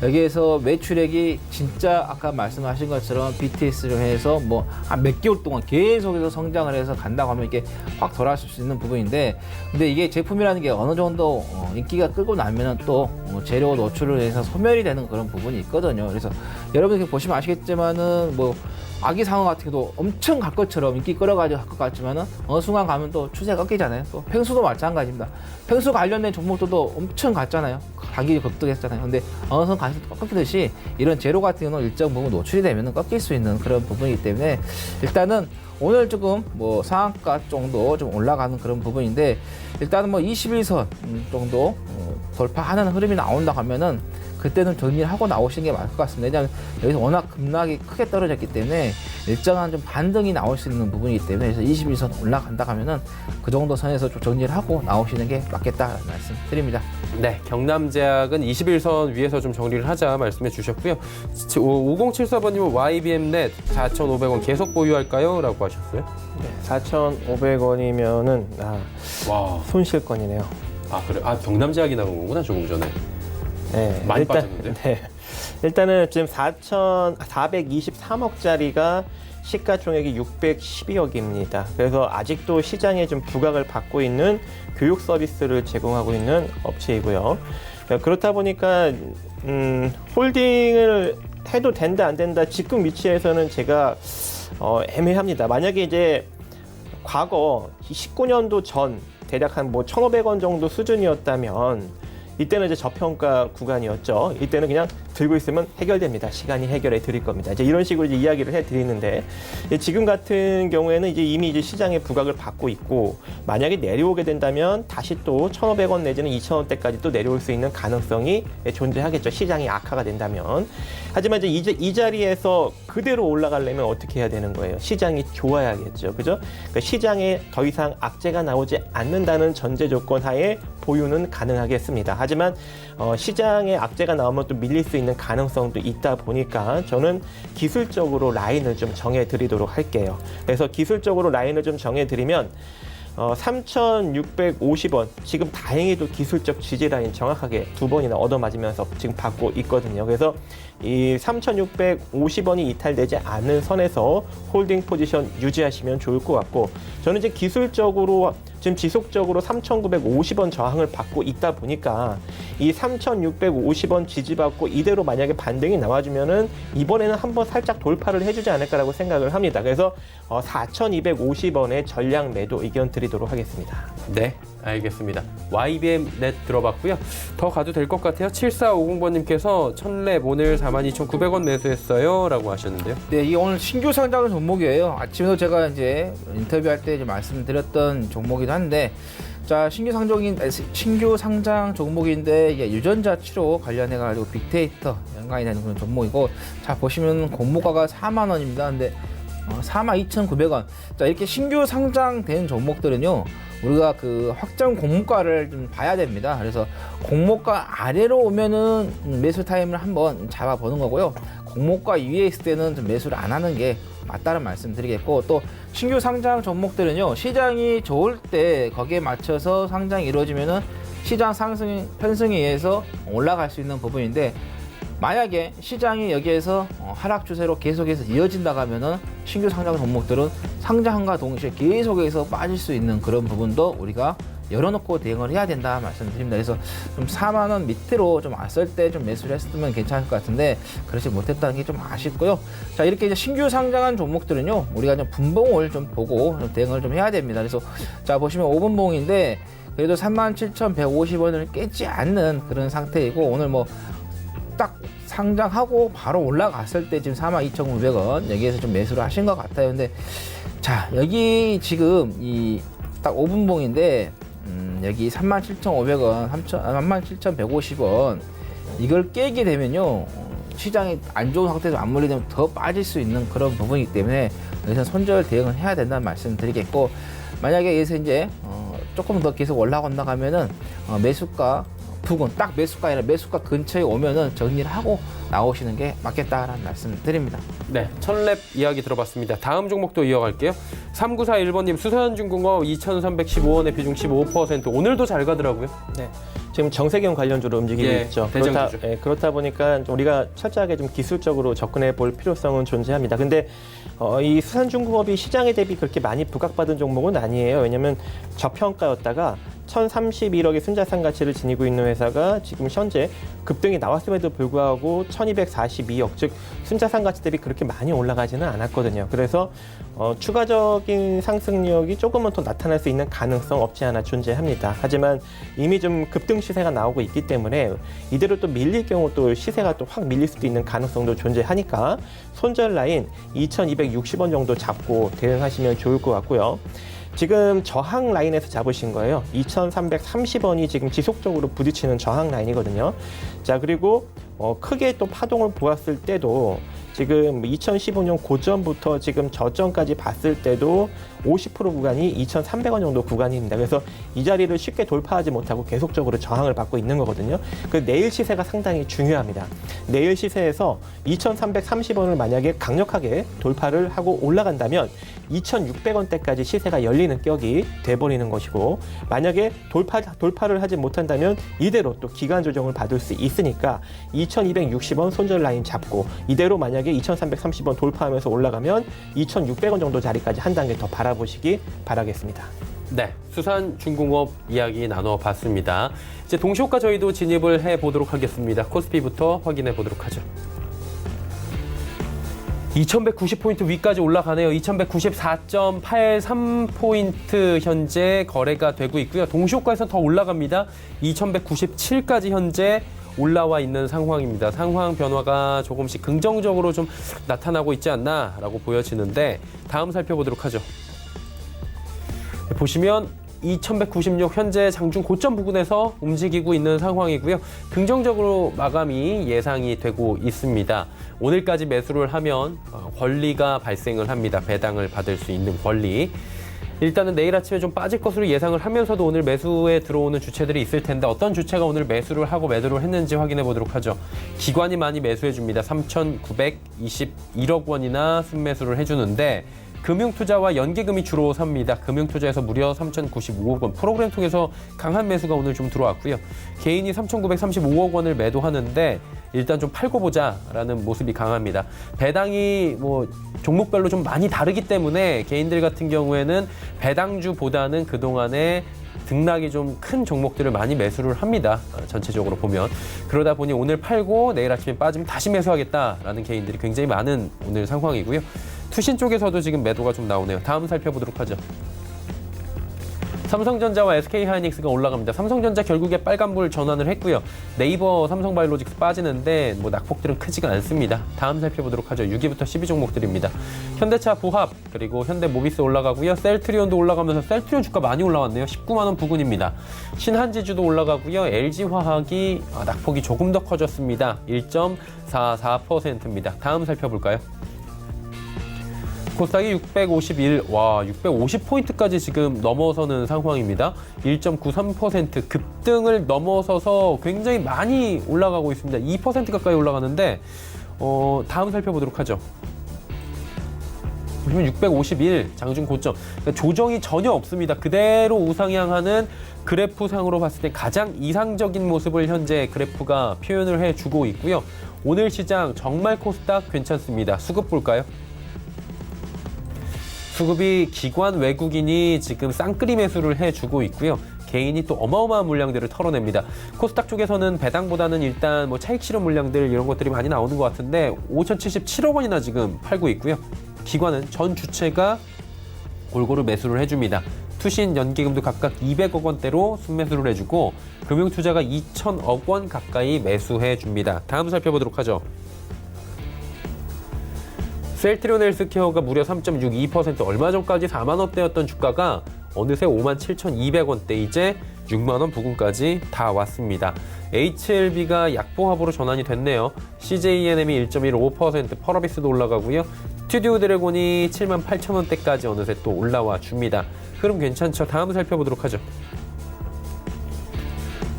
여기에서 매출액이 진짜 아까 말씀하신 것처럼 BTS로 해서 뭐 한 몇 개월 동안 계속해서 성장을 해서 간다고 하면 이게 확 돌아설 수 있는 부분인데, 근데 이게 제품이라는 게 어느 정도 인기가 끌고 나면은 또 재료 노출을 해서 소멸이 되는 그런 부분이 있거든요. 그래서 여러분 보시면 아시겠지만은 뭐 아기 상어 같은 경우도 엄청 갈 것처럼 인기 끌어가지고 갈 것 같지만은 어느 순간 가면 또 추세 꺾이잖아요. 또 펭수도 마찬가지입니다. 펭수 관련된 종목들도 엄청 갔잖아요. 가격이 급등했잖아요. 근데 어느 순간 가서 꺾이듯이 이런 재료 같은 경우는 일정 부분 노출이 되면 꺾일 수 있는 그런 부분이기 때문에 일단은 오늘 조금 뭐 상한가 정도 좀 올라가는 그런 부분인데, 일단은 뭐 21선 정도 돌파하는 흐름이 나온다 하면은 그때는 정리를 하고 나오시는 게 맞을 것 같습니다. 왜냐하면 여기서 워낙 급락이 크게 떨어졌기 때문에 일정한 좀 반등이 나올 수 있는 부분이기 때문에, 그래서 21선 올라간다 하면은 그 정도 선에서 좀 정리를 하고 나오시는 게 맞겠다는 말씀 드립니다. 네, 경남제약은 21선 위에서 좀 정리를 하자 말씀해 주셨고요. 5074번님은 YBM넷 4,500원 계속 보유할까요? 라고 하셨어요. 네, 4,500원이면은 와, 손실권이네요. 아 그래, 아 경남제약이 나온 거구나 조금 전에. 네, 많이 빠졌는데요? 네, 일단은 지금 4,423억짜리가 시가총액이 612억입니다. 그래서 아직도 시장에 좀 부각을 받고 있는 교육 서비스를 제공하고 있는 업체이고요. 그렇다 보니까 홀딩을 해도 된다 안 된다 지금 위치에서는 제가 애매합니다. 만약에 이제 과거 19년도 전 대략 한 뭐 1,500원 정도 수준이었다면 이때는 이제 저평가 구간이었죠. 이때는 그냥 들고 있으면 해결됩니다. 시간이 해결해 드릴 겁니다. 이제 이런 식으로 이제 이야기를 해 드리는데, 지금 같은 경우에는 이제 이미 이제 시장의 부각을 받고 있고, 만약에 내려오게 된다면 다시 또 1,500원 내지는 2,000원대까지 또 내려올 수 있는 가능성이 존재하겠죠. 시장이 악화가 된다면. 하지만 이제 이 자리에서 그대로 올라가려면 어떻게 해야 되는 거예요? 시장이 좋아야겠죠. 그죠? 그러니까 시장에 더 이상 악재가 나오지 않는다는 전제 조건 하에 보유는 가능하겠습니다. 하지만 시장에 악재가 나오면 또 밀릴 수 있는 가능성도 있다 보니까 저는 기술적으로 라인을 좀 정해드리도록 할게요. 그래서 기술적으로 라인을 좀 정해드리면 3,650원, 지금 다행히도 기술적 지지 라인 정확하게 두 번이나 얻어맞으면서 지금 받고 있거든요. 그래서 이 3,650원이 이탈되지 않는 선에서 홀딩 포지션 유지하시면 좋을 것 같고, 저는 이제 기술적으로 지금 지속적으로 3,950원 저항을 받고 있다 보니까 이 3,650원 지지받고 이대로 만약에 반등이 나와주면은 이번에는 한번 살짝 돌파를 해주지 않을까라고 생각을 합니다. 그래서 4,250원의 전량 매도 의견 드리도록 하겠습니다. 네, 알겠습니다. YBM넷 들어봤고요. 더 가도 될 것 같아요. 7450번님께서 천랩 오늘 42,900원 매수했어요 라고 하셨는데요. 네, 이게 오늘 신규 상장 종목이에요. 아침에도 제가 이제 인터뷰할 때 이제 말씀드렸던 종목이긴 한데, 자, 신규 상장 종목인데 이게 유전자 치료 관련해 가지고 빅데이터 연관이 되는 그런 종목이고, 자 보시면 공모가가 4만 원입니다. 근데 42,900원. 자, 이렇게 신규 상장된 종목들은요, 우리가 그 확정 공모가를 좀 봐야 됩니다. 그래서 공모가 아래로 오면은 매수 타임을 한번 잡아보는 거고요. 공모가 위에 있을 때는 좀 매수를 안 하는 게 맞다는 말씀 드리겠고, 또 신규 상장 종목들은요, 시장이 좋을 때 거기에 맞춰서 상장이 이루어지면은 시장 상승 편승에 의해서 올라갈 수 있는 부분인데, 만약에 시장이 여기에서 하락 추세로 계속해서 이어진다 하면은 신규 상장 종목들은 상장과 동시에 계속해서 빠질 수 있는 그런 부분도 우리가 열어놓고 대응을 해야 된다 말씀드립니다. 그래서 좀 4만 원 밑으로 좀 왔을 때 좀 매수를 했으면 괜찮을 것 같은데 그렇지 못했다는 게 좀 아쉽고요. 자, 이렇게 이제 신규 상장한 종목들은요, 우리가 좀 분봉을 좀 보고 좀 대응을 좀 해야 됩니다. 그래서 자 보시면 5분봉인데 그래도 37,150원을 깨지 않는 그런 상태이고, 오늘 뭐 딱 상장하고 바로 올라갔을 때 지금 42,900원 여기에서 좀 매수를 하신 것 같아요. 근데 자, 여기 지금 이 딱 5분봉인데 여기 37,500원, 37,150원 이걸 깨게 되면요, 시장이 안 좋은 상태에서 맞물리게 되면 더 빠질 수 있는 그런 부분이기 때문에 여기서 손절 대응을 해야 된다는 말씀 드리겠고, 만약에 여기서 이제 조금 더 계속 올라가면은 매수가 부근, 딱 매수가 아니라 매수가 근처에 오면은 정리를 하고 나오시는 게 맞겠다라는 말씀 드립니다. 네, 천랩 이야기 들어봤습니다. 다음 종목도 이어갈게요. 3941번님, 수산중공업 2,315원의 비중 15%. 오늘도 잘 가더라고요. 네. 지금 정세경 관련주로 움직이고 예, 있죠. 대장주죠. 그렇다 보니까 우리가 철저하게 좀 기술적으로 접근해 볼 필요성은 존재합니다. 근데 이 수산중공업이 시장에 대비 그렇게 많이 부각받은 종목은 아니에요. 왜냐하면 저평가였다가 1,031억의 순자산 가치를 지니고 있는 회사가 지금 현재 급등이 나왔음에도 불구하고 1,242억, 즉 순자산 가치 대비 그렇게 많이 올라가지는 않았거든요. 그래서 추가적인 상승력이 조금은 더 나타날 수 있는 가능성 없지 않아 존재합니다. 하지만 이미 좀 급등 시세가 나오고 있기 때문에 이대로 또 밀릴 경우 또 시세가 또 확 밀릴 수도 있는 가능성도 존재하니까 손절 라인 2,260원 정도 잡고 대응하시면 좋을 것 같고요. 지금 저항 라인에서 잡으신 거예요. 2,330원이 지금 지속적으로 부딪히는 저항 라인이거든요. 자, 그리고 크게 또 파동을 보았을 때도 지금 2015년 고점부터 지금 저점까지 봤을 때도 50% 구간이 2,300원 정도 구간입니다. 그래서 이 자리를 쉽게 돌파하지 못하고 계속적으로 저항을 받고 있는 거거든요. 그 내일 시세가 상당히 중요합니다. 내일 시세에서 2,330원을 만약에 강력하게 돌파를 하고 올라간다면 2,600원대까지 시세가 열리는 격이 돼버리는 것이고, 만약에 돌파를 하지 못한다면 이대로 또 기간 조정을 받을 수 있으니까 2,260원 손절 라인 잡고 이대로 만약에 2,330원 돌파하면서 올라가면 2,600원 정도 자리까지 한 단계 더 바라보시기 바라겠습니다. 네, 수산중공업 이야기 나눠봤습니다. 이제 동시호가 저희도 진입을 해보도록 하겠습니다. 코스피부터 확인해 보도록 하죠. 2190포인트 위까지 올라가네요. 2194.83포인트 현재 거래가 되고 있고요. 동시호가에서 더 올라갑니다. 2197까지 현재 올라와 있는 상황입니다. 상황 변화가 조금씩 긍정적으로 좀 나타나고 있지 않나라고 보여지는데, 다음 살펴보도록 하죠. 보시면 2196 현재 장중 고점 부근에서 움직이고 있는 상황이고요. 긍정적으로 마감이 예상이 되고 있습니다. 오늘까지 매수를 하면 권리가 발생을 합니다. 배당을 받을 수 있는 권리. 일단은 내일 아침에 좀 빠질 것으로 예상을 하면서도 오늘 매수에 들어오는 주체들이 있을 텐데, 어떤 주체가 오늘 매수를 하고 매도를 했는지 확인해 보도록 하죠. 기관이 많이 매수해 줍니다. 3,921억 원이나 순매수를 해주는데, 금융투자와 연기금이 주로 삽니다. 금융투자에서 무려 3,095억 원, 프로그램 통해서 강한 매수가 오늘 좀 들어왔고요. 개인이 3,935억 원을 매도하는데 일단 좀 팔고 보자라는 모습이 강합니다. 배당이 종목별로 좀 많이 다르기 때문에 개인들 같은 경우에는 배당주보다는 그동안에 등락이 좀 큰 종목들을 많이 매수를 합니다. 전체적으로 보면. 그러다 보니 오늘 팔고 내일 아침에 빠지면 다시 매수하겠다라는 개인들이 굉장히 많은 오늘 상황이고요. 투신 쪽에서도 지금 매도가 좀 나오네요. 다음 살펴보도록 하죠. 삼성전자와 SK하이닉스가 올라갑니다. 삼성전자 결국에 빨간불 전환을 했고요. 네이버 삼성바이오로직스 빠지는데 낙폭들은 크지가 않습니다. 다음 살펴보도록 하죠. 6위부터 12 종목들입니다. 현대차 부합, 그리고 현대모비스 올라가고요. 셀트리온도 올라가면서 셀트리온 주가 많이 올라왔네요. 19만 원 부근입니다. 신한지주도 올라가고요. LG화학이 낙폭이 조금 더 커졌습니다. 1.44%입니다. 다음 살펴볼까요? 코스닥이 650포인트까지 지금 넘어서는 상황입니다. 1.93% 급등을 넘어서서 굉장히 많이 올라가고 있습니다. 2% 가까이 올라가는데, 다음 살펴보도록 하죠. 보시면 651 장중 고점. 그러니까 조정이 전혀 없습니다. 그대로 우상향하는 그래프상으로 봤을 때 가장 이상적인 모습을 현재 그래프가 표현을 해주고 있고요. 오늘 시장 정말 코스닥 괜찮습니다. 수급 볼까요? 수급이 기관 외국인이 지금 쌍끌이 매수를 해주고 있고요. 개인이 또 어마어마한 물량들을 털어냅니다. 코스닥 쪽에서는 배당보다는 일단 차익 실현 물량들 이런 것들이 많이 나오는 것 같은데 5,077억 원이나 지금 팔고 있고요. 기관은 전 주체가 골고루 매수를 해줍니다. 투신 연기금도 각각 200억 원대로 순매수를 해주고, 금융투자가 2,000억 원 가까이 매수해줍니다. 다음 살펴보도록 하죠. 셀트리온 헬스케어가 무려 3.62%, 얼마 전까지 4만 원대였던 주가가 어느새 57,200원대, 이제 6만 원 부근까지 다 왔습니다. HLB가 약보합으로 전환이 됐네요. CJENM이 1.15%, 펄어비스도 올라가고요. 스튜디오 드래곤이 78,000원대까지 어느새 또 올라와 줍니다. 흐름 괜찮죠? 다음 살펴보도록 하죠.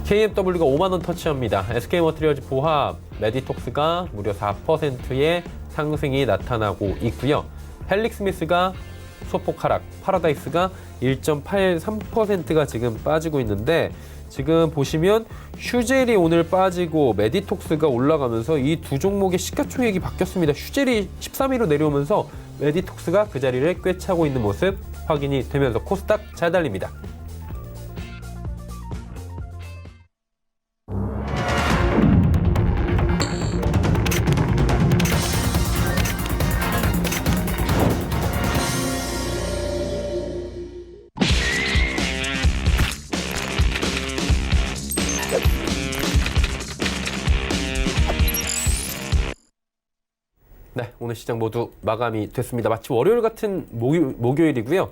KMW가 5만 원 터치합니다. SK머티리얼즈 보합, 메디톡스가 무려 4%의 상승이 나타나고 있고요. 헬릭스미스가 소폭 하락, 파라다이스가 1.83%가 지금 빠지고 있는데 지금 보시면 휴젤이 오늘 빠지고 메디톡스가 올라가면서 이 두 종목의 시가총액이 바뀌었습니다. 휴젤이 13위로 내려오면서 메디톡스가 그 자리를 꿰차고 있는 모습 확인이 되면서 코스닥 잘 달립니다. 네, 오늘 시장 모두 마감이 됐습니다. 마치 월요일 같은 목요일이고요.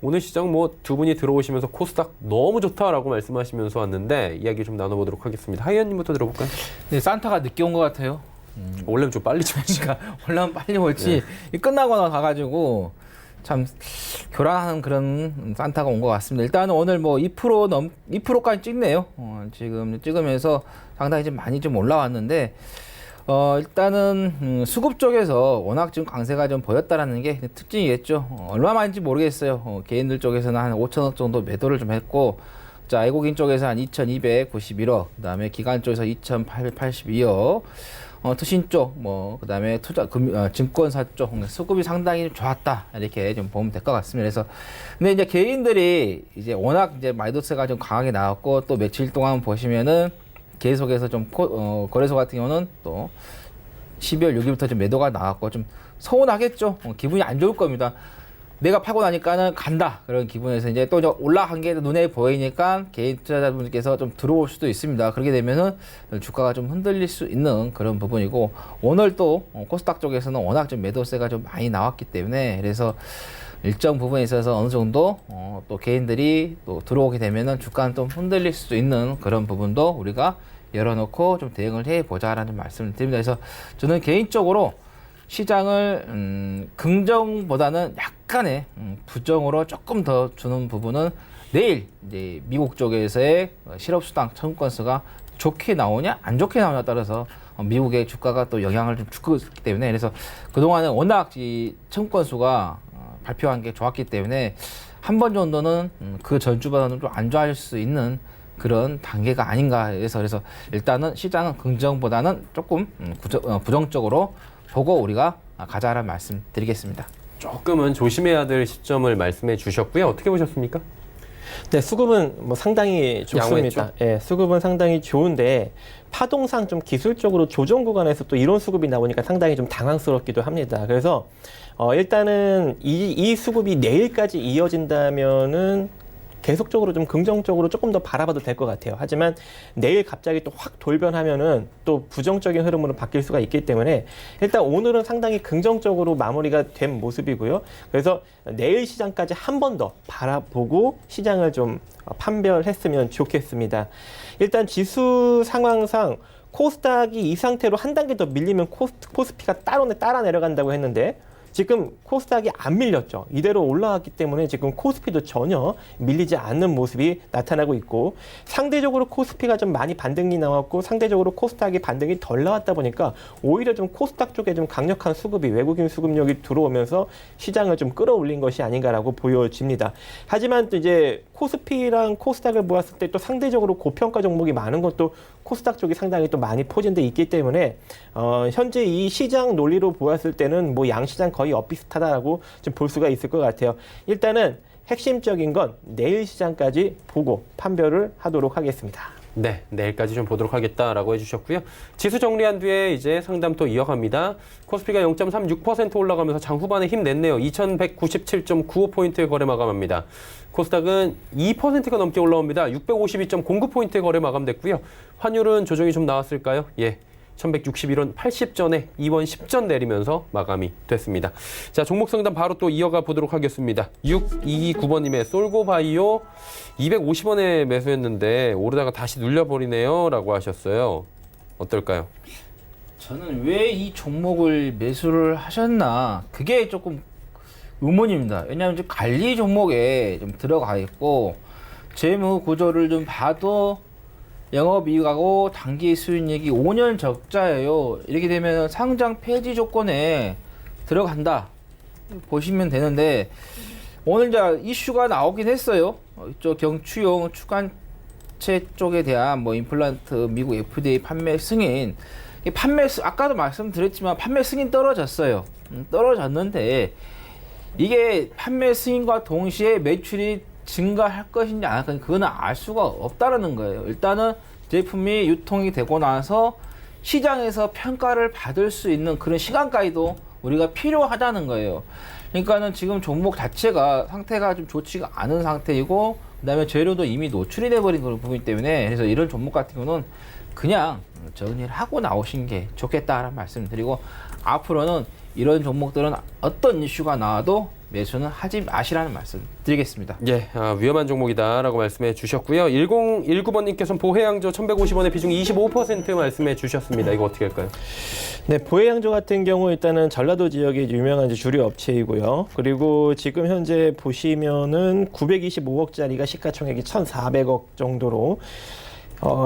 오늘 시장 뭐 두 분이 들어오시면서 코스닥 너무 좋다라고 말씀하시면서 왔는데 이야기 좀 나눠보도록 하겠습니다. 하이언님부터 들어볼까요? 네, 산타가 늦게 온 것 같아요. 원래는 좀 빨리 좀 그러니까 원래는 빨리 오지. 끝나거나 가가지고 참 교란하는 그런 산타가 온 것 같습니다. 일단은 오늘 뭐 2%까지 찍네요. 지금 찍으면서 상당히 좀 많이 좀 올라왔는데. 일단은 수급 쪽에서 워낙 지금 강세가 좀 보였다라는 게 특징이겠죠. 얼마만인지 모르겠어요. 개인들 쪽에서는 한 5천억 정도 매도를 좀 했고, 자, 외국인 쪽에서 한 2,291억, 그다음에 기관 쪽에서 2,882억, 투신 쪽, 뭐 그다음에 증권사 쪽 수급이 상당히 좀 좋았다 이렇게 좀 보면 될 것 같습니다. 그래서 근데 이제 개인들이 이제 워낙 이제 마이너스가 좀 강하게 나왔고 또 며칠 동안 보시면은 계속해서 좀 거래소 같은 경우는 또 12월 6일부터 좀 매도가 나왔고 좀 서운하겠죠. 기분이 안 좋을 겁니다. 내가 파고 나니까는 간다 그런 기분에서 이제 또 올라간 게 눈에 보이니까 개인 투자자분들께서 좀 들어올 수도 있습니다. 그렇게 되면은 주가가 좀 흔들릴 수 있는 그런 부분이고 오늘 또 코스닥 쪽에서는 워낙 좀 매도세가 좀 많이 나왔기 때문에 그래서 일정 부분에 있어서 어느 정도 또 개인들이 또 들어오게 되면은 주가는 좀 흔들릴 수 있는 그런 부분도 우리가 열어놓고 좀 대응을 해보자라는 말씀을 드립니다. 그래서 저는 개인적으로 시장을 긍정보다는 약간의 부정으로 조금 더 주는 부분은 내일 이제 미국 쪽에서의 실업수당 청구건수가 좋게 나오냐 안 좋게 나오냐에 따라서 미국의 주가가 또 영향을 좀 주고 있기 때문에 그래서 그동안은 워낙 이 청구건수가 발표한 게 좋았기 때문에 한 번 정도는 그 전주보다는 좀 안 좋아질 수 있는 그런 단계가 아닌가 해서 그래서 일단은 시장은 긍정보다는 조금 부정적으로 보고 우리가 가자라는 말씀 드리겠습니다. 조금은 조심해야 될 시점을 말씀해 주셨고요. 어떻게 보셨습니까? 네, 수급은 뭐 상당히 좋습니다. 예, 수급은 상당히 좋은데 파동상 좀 기술적으로 조정 구간에서 또 이런 수급이 나오니까 상당히 좀 당황스럽기도 합니다. 그래서 일단은 이 수급이 내일까지 이어진다면은 계속적으로 좀 긍정적으로 조금 더 바라봐도 될 것 같아요. 하지만 내일 갑자기 또 확 돌변하면은 또 부정적인 흐름으로 바뀔 수가 있기 때문에 일단 오늘은 상당히 긍정적으로 마무리가 된 모습이고요. 그래서 내일 시장까지 한 번 더 바라보고 시장을 좀 판별했으면 좋겠습니다. 일단 지수 상황상 코스닥이 이 상태로 한 단계 더 밀리면 코스피가 따라 내려간다고 했는데 지금 코스닥이 안 밀렸죠. 이대로 올라왔기 때문에 지금 코스피도 전혀 밀리지 않는 모습이 나타나고 있고 상대적으로 코스피가 좀 많이 반등이 나왔고 상대적으로 코스닥이 반등이 덜 나왔다 보니까 오히려 좀 코스닥 쪽에 좀 강력한 수급이 외국인 수급력이 들어오면서 시장을 좀 끌어올린 것이 아닌가라고 보여집니다. 하지만 또 이제 코스피랑 코스닥을 보았을 때 또 상대적으로 고평가 종목이 많은 것도 코스닥 쪽이 상당히 또 많이 포진돼 있기 때문에 현재 이 시장 논리로 보았을 때는 뭐 양시장 거의 엇비슷하다라고 좀 볼 수가 있을 것 같아요. 일단은 핵심적인 건 내일 시장까지 보고 판별을 하도록 하겠습니다. 네, 내일까지 좀 보도록 하겠다라고 해주셨고요. 지수 정리한 뒤에 이제 상담 또 이어갑니다. 코스피가 0.36% 올라가면서 장 후반에 힘냈네요. 2197.95포인트의 거래 마감합니다. 코스닥은 2%가 넘게 올라옵니다. 652.09포인트의 거래 마감됐고요. 환율은 조정이 좀 나왔을까요? 예. 1161원 80전에 2원 10전 내리면서 마감이 됐습니다. 자, 종목 상담 바로 또 이어가 보도록 하겠습니다. 6229번님의 솔고바이오 250원에 매수했는데 오르다가 다시 눌려버리네요 라고 하셨어요. 어떨까요? 저는 왜 이 종목을 매수를 하셨나 그게 조금 의문입니다. 왜냐하면 좀 관리 종목에 좀 들어가 있고 재무 구조를 좀 봐도 영업이익하고 단기 수익률이 5년 적자예요. 이렇게 되면 상장 폐지 조건에 들어간다 보시면 되는데 오늘 이제 이슈가 나오긴 했어요. 이쪽 경추용 추간체 쪽에 대한 뭐 임플란트 미국 FDA 판매 승인 아까도 말씀드렸지만 판매 승인 떨어졌어요. 떨어졌는데 이게 판매 승인과 동시에 매출이 증가할 것인지 안 할 것인지 그거는 알 수가 없다라는 거예요. 일단은 제품이 유통이 되고 나서 시장에서 평가를 받을 수 있는 그런 시간까지도 우리가 필요하다는 거예요. 그러니까는 지금 종목 자체가 상태가 좀 좋지가 않은 상태이고 그다음에 재료도 이미 노출이 돼버린 그런 부분이기 때문에 그래서 이런 종목 같은 경우는 그냥 정리를 하고 나오신 게 좋겠다라는 말씀을 드리고 앞으로는 이런 종목들은 어떤 이슈가 나와도 매수는 하지 마시라는 말씀 드리겠습니다. 예, 위험한 종목이다라고 말씀해 주셨고요. 1019번님께서는 보혜양조 1150원의 비중 25% 말씀해 주셨습니다. 이거 어떻게 할까요? 네, 보혜양조 같은 경우 일단은 전라도 지역의 유명한 주류 업체이고요. 그리고 지금 현재 보시면은 925억짜리가 시가총액이 1,400억 정도로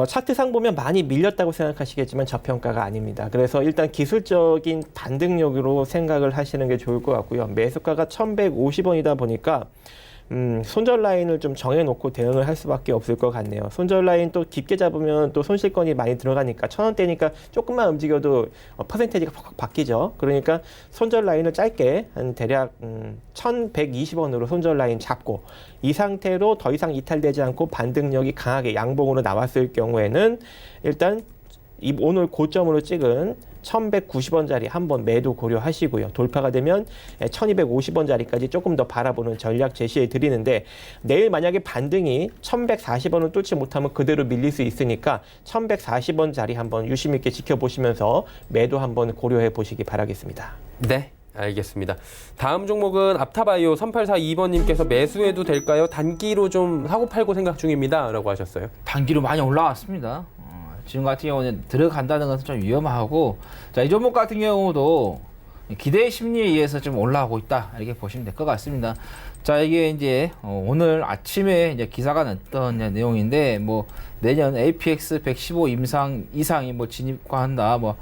차트상 보면 많이 밀렸다고 생각하시겠지만 저평가가 아닙니다. 그래서 일단 기술적인 반등력으로 생각을 하시는 게 좋을 것 같고요. 매수가가 1,150원이다 보니까 손절 라인을 좀 정해놓고 대응을 할 수밖에 없을 것 같네요. 손절 라인 또 깊게 잡으면 또 손실권이 많이 들어가니까 1,000원대니까 조금만 움직여도 퍼센테이지가 팍팍 바뀌죠. 그러니까 손절 라인을 짧게 한 대략 1,120원으로 손절 라인 잡고 이 상태로 더 이상 이탈되지 않고 반등력이 강하게 양봉으로 나왔을 경우에는 일단 오늘 고점으로 찍은 1,190원짜리 한번 매도 고려하시고요. 돌파가 되면 1,250원짜리까지 조금 더 바라보는 전략 제시해 드리는데 내일 만약에 반등이 1,140원을 뚫지 못하면 그대로 밀릴 수 있으니까 1,140원짜리 한번 유심 있게 지켜보시면서 매도 한번 고려해 보시기 바라겠습니다. 네. 알겠습니다. 다음 종목은 앞타바이오 3842번님께서 매수해도 될까요? 단기로 좀 사고 팔고 생각 중입니다. 라고 하셨어요. 단기로 많이 올라왔습니다. 지금 같은 경우는 들어간다는 것은 좀 위험하고 자, 이 종목 같은 경우도 기대 심리에 의해서 좀 올라오고 있다 이렇게 보시면 될 것 같습니다. 자, 이게 이제 오늘 아침에 이제 기사가 났던 내용인데 뭐 내년 APX 115 이상이 뭐 진입한다 뭐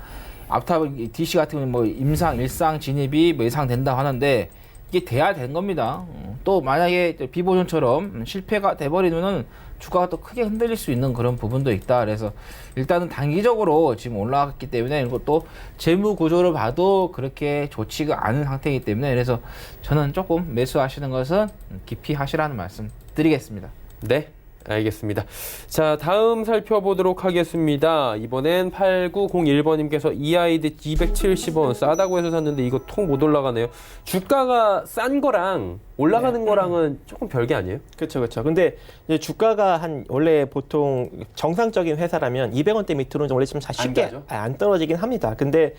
앞타 DC 같은 경우는 뭐 일상 진입이 뭐 예상된다 하는데 이게 돼야 되는 겁니다. 또 만약에 비보존처럼 실패가 돼버리면은 주가가 또 크게 흔들릴 수 있는 그런 부분도 있다. 그래서 일단은 단기적으로 지금 올라갔기 때문에 이것도 재무 구조를 봐도 그렇게 좋지가 않은 상태이기 때문에 그래서 저는 조금 매수하시는 것은 깊이 하시라는 말씀 드리겠습니다. 네. 알겠습니다. 자, 다음 살펴보도록 하겠습니다. 이번엔 8901번님께서 이아이드 270원 싸다고 해서 샀는데 이거 통 못 올라가네요. 주가가 싼 거랑 올라가는 거랑은 조금 별개 아니에요? 그렇죠, 그렇죠. 근데 이제 주가가 원래 보통 정상적인 회사라면 200원대 밑으로는 원래 좀 쉽게 안 떨어지긴 합니다. 근데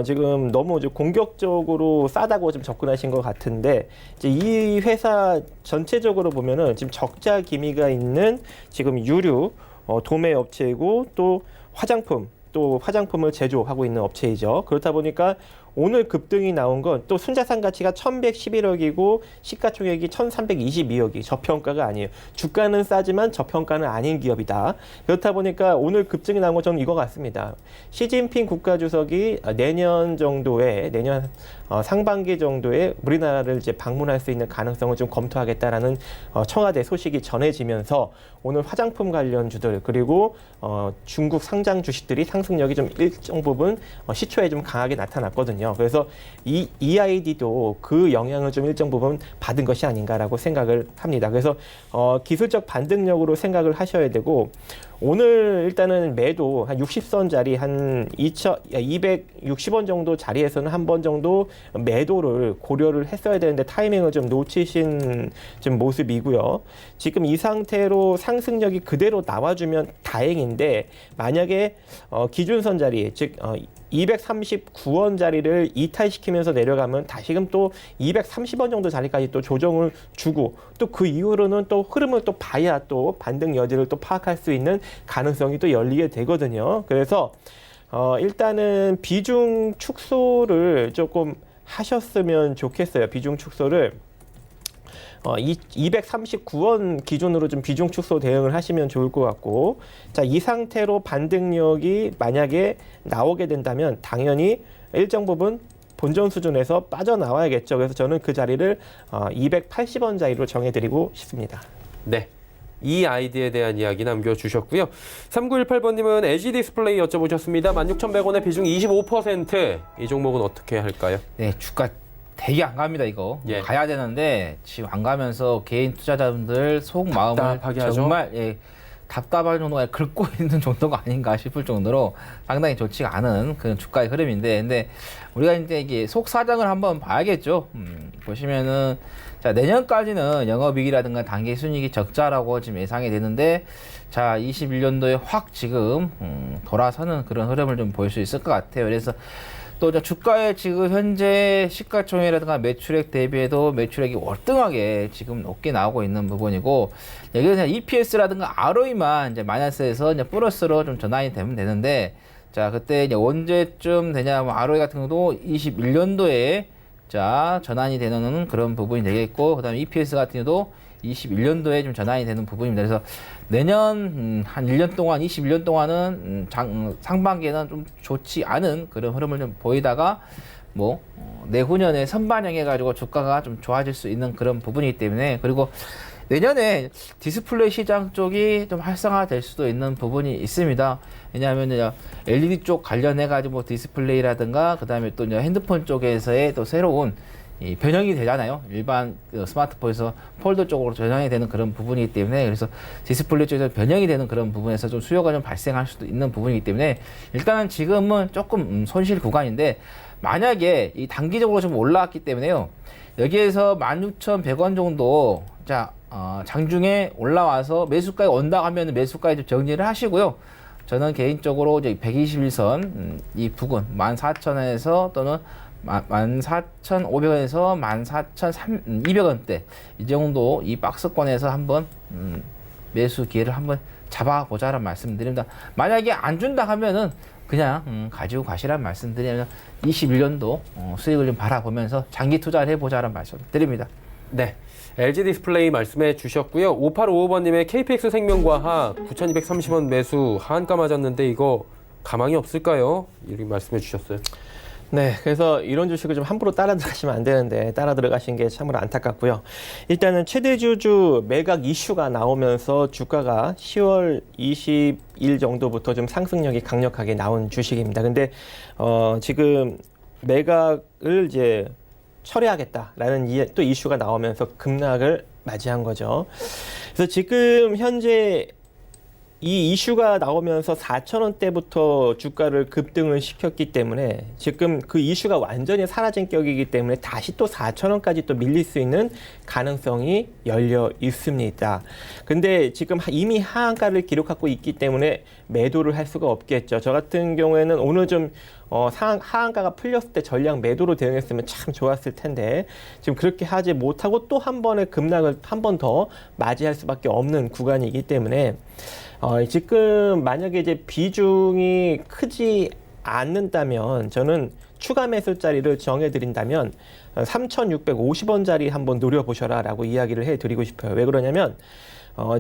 지금 너무 공격적으로 싸다고 좀 접근하신 것 같은데 이제 이 회사 전체적으로 보면은 지금 적자 기미가 있는 지금 유류 도매 업체이고 또 화장품을 제조하고 있는 업체이죠. 그렇다 보니까 오늘 급등이 나온 건 또 순자산 가치가 1,111억이고 시가총액이 1,322억이 저평가가 아니에요. 주가는 싸지만 저평가는 아닌 기업이다. 그렇다 보니까 오늘 급등이 나온 건 저는 이거 같습니다. 시진핑 국가주석이 내년 상반기 정도에 우리나라를 이제 방문할 수 있는 가능성을 좀 검토하겠다라는 청와대 소식이 전해지면서 오늘 화장품 관련주들 그리고 중국 상장 주식들이 상승력이 좀 일정 부분 시초에 좀 강하게 나타났거든요. 그래서 이 EID도 그 영향을 좀 일정 부분 받은 것이 아닌가라고 생각을 합니다. 그래서 기술적 반등력으로 생각을 하셔야 되고 오늘 일단은 매도 한 60선짜리 한 260원 정도 자리에서는 한 번 정도 매도를 고려를 했어야 되는데 타이밍을 좀 놓치신 좀 모습이고요. 지금 이 상태로 상승력이 그대로 나와주면 다행인데 만약에 기준선 자리 즉 239원 자리를 이탈시키면서 내려가면 다시금 또 230원 정도 자리까지 또 조정을 주고 또 그 이후로는 또 흐름을 또 봐야 또 반등 여지를 또 파악할 수 있는 가능성이 또 열리게 되거든요. 그래서 일단은 비중 축소를 조금 하셨으면 좋겠어요. 비중 축소를 239원 기준으로 좀 비중 축소 대응을 하시면 좋을 것 같고, 자, 이 상태로 반등력이 만약에 나오게 된다면 당연히 일정 부분 본전 수준에서 빠져나와야겠죠. 그래서 저는 그 자리를 280원 자리로 정해드리고 싶습니다. 네. 이 아이디에 대한 이야기 남겨주셨고요. 3918번님은 LG 디스플레이 여쭤보셨습니다. 16,100원에 비중 25%. 이 종목은 어떻게 할까요? 네, 주가 되게 안 갑니다, 이거. 예. 가야 되는데 지금 안 가면서 개인 투자자분들 속마음을 답답하게 하죠? 정말 답답할 정도가 긁고 있는 정도가 아닌가 싶을 정도로 상당히 좋지가 않은 그런 주가의 흐름인데, 근데 우리가 이제 이게 속 사정을 한번 봐야겠죠. 보시면은 자, 내년까지는 영업이익이라든가 단기 순이익이 적자라고 지금 예상이 되는데, 자, 21년도에 확 지금 돌아서는 그런 흐름을 좀 볼 수 있을 것 같아요. 그래서 또 주가의 지금 현재 시가총액이라든가 매출액 대비해도 매출액이 월등하게 지금 높게 나오고 있는 부분이고, 여기서 그냥 EPS라든가 ROE만 이제 마이너스에서 이제 플러스로 좀 전환이 되면 되는데, 자, 그때 이제 언제쯤 되냐, 뭐 ROE 같은 경우도 21년도에 자, 전환이 되는 그런 부분이 되겠고, 그 다음에 EPS 같은 경우도 21년도에 좀 전환이 되는 부분입니다. 그래서 내년 한 1년 동안, 21년 동안은 상반기에는 좀 좋지 않은 그런 흐름을 좀 보이다가 뭐 내후년에 선반영해가지고 주가가 좀 좋아질 수 있는 그런 부분이기 때문에, 그리고 내년에 디스플레이 시장 쪽이 좀 활성화될 수도 있는 부분이 있습니다. 왜냐하면 LED 쪽 관련해가지고 뭐 디스플레이라든가 그 다음에 또 핸드폰 쪽에서의 또 새로운 이 변형이 되잖아요. 일반 스마트폰에서 폴더 쪽으로 전환이 되는 그런 부분이기 때문에, 그래서 디스플레이 쪽에서 변형이 되는 그런 부분에서 좀 수요가 좀 발생할 수도 있는 부분이기 때문에 일단은 지금은 조금 손실 구간인데, 만약에 이 단기적으로 좀 올라왔기 때문에요. 여기에서 16,100원 정도 자 장중에 올라와서 매수가에 온다 하면 매수가에 좀 정리를 하시고요. 저는 개인적으로 이제 121선 이 부근 14,000원에서 또는 14,500원에서 14,200원대 이 정도 이 박스권에서 한번 매수 기회를 한번 잡아보자라는 말씀드립니다. 만약에 안 준다 하면은 그냥 가지고 가시라는 말씀드리면 21년도 수익을 좀 바라보면서 장기 투자를 해보자라는 말씀 드립니다. 네. LG 디스플레이 말씀해 주셨고요. 5855번님의 KPX 생명과학 9,230원 매수 하한가 맞았는데 이거 가망이 없을까요? 이렇게 말씀해 주셨어요. 네, 그래서 이런 주식을 좀 함부로 따라 들어가시면 안 되는데 따라 들어가신 게 참으로 안타깝고요. 일단은 최대주주 매각 이슈가 나오면서 주가가 10월 20일 정도부터 좀 상승력이 강력하게 나온 주식입니다. 근데 지금 매각을 이제 처리하겠다라는 또 이슈가 나오면서 급락을 맞이한 거죠. 그래서 지금 현재 이 이슈가 나오면서 4,000원대부터 주가를 급등을 시켰기 때문에 지금 그 이슈가 완전히 사라진 격이기 때문에 다시 또 4,000원까지 또 밀릴 수 있는 가능성이 열려 있습니다. 근데 지금 이미 하한가를 기록하고 있기 때문에 매도를 할 수가 없겠죠. 저 같은 경우에는 오늘 좀 하한가가 풀렸을 때 전량 매도로 대응했으면 참 좋았을 텐데 지금 그렇게 하지 못하고 또 한 번의 급락을 한 번 더 맞이할 수밖에 없는 구간이기 때문에 지금 만약에 이제 비중이 크지 않는다면 저는 추가 매수자리를 정해드린다면 3,650원짜리 한번 노려보셔라 라고 이야기를 해드리고 싶어요. 왜 그러냐면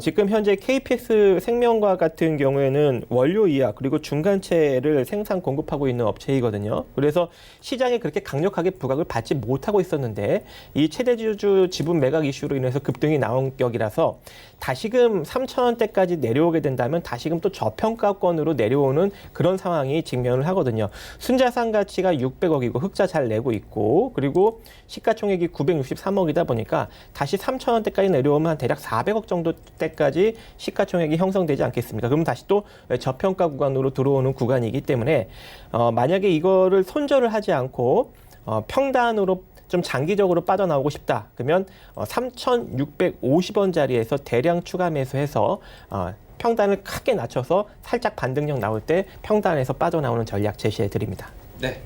지금 현재 KPX 생명과학 같은 경우에는 원료 이하 그리고 중간체를 생산 공급하고 있는 업체이거든요. 그래서 시장에 그렇게 강력하게 부각을 받지 못하고 있었는데 이 최대주주 지분 매각 이슈로 인해서 급등이 나온 격이라서 다시금 3,000원대까지 내려오게 된다면 다시금 또 저평가권으로 내려오는 그런 상황이 직면을 하거든요. 순자산 가치가 600억이고 흑자 잘 내고 있고 그리고 시가총액이 963억이다 보니까 다시 3,000원대까지 내려오면 한 대략 400억 정도 때까지 시가총액이 형성되지 않겠습니까? 그럼 다시 또 저평가 구간으로 들어오는 구간이기 때문에 만약에 이거를 손절을 하지 않고 평단으로 좀 장기적으로 빠져나오고 싶다. 그러면 3,650원 자리에서 대량 추가 매수해서 평단을 크게 낮춰서 살짝 반등력 나올 때 평단에서 빠져나오는 전략 제시해 드립니다. 네.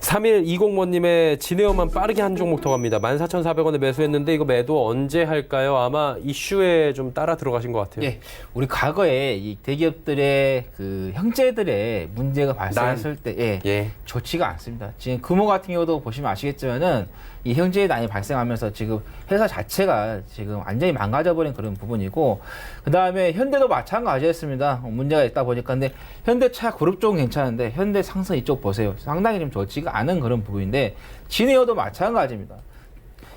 3120번님의 진에어만 빠르게 한 종목 더 갑니다. 14,400원에 매수했는데 이거 매도 언제 할까요? 아마 이슈에 좀 따라 들어가신 것 같아요. 예, 우리 과거에 이 대기업들의 그 형제들의 문제가 발생했을 때, 좋지가 않습니다. 지금 금호 같은 경우도 보시면 아시겠지만은 이 형제의 난이 발생하면서 지금 회사 자체가 지금 완전히 망가져버린 그런 부분이고, 그 다음에 현대도 마찬가지였습니다. 문제가 있다 보니까. 근데 현대차 그룹 쪽은 괜찮은데 현대 상승 이쪽 보세요. 상당히 좀 좋지가 않은 그런 부분인데, 진에어도 마찬가지입니다.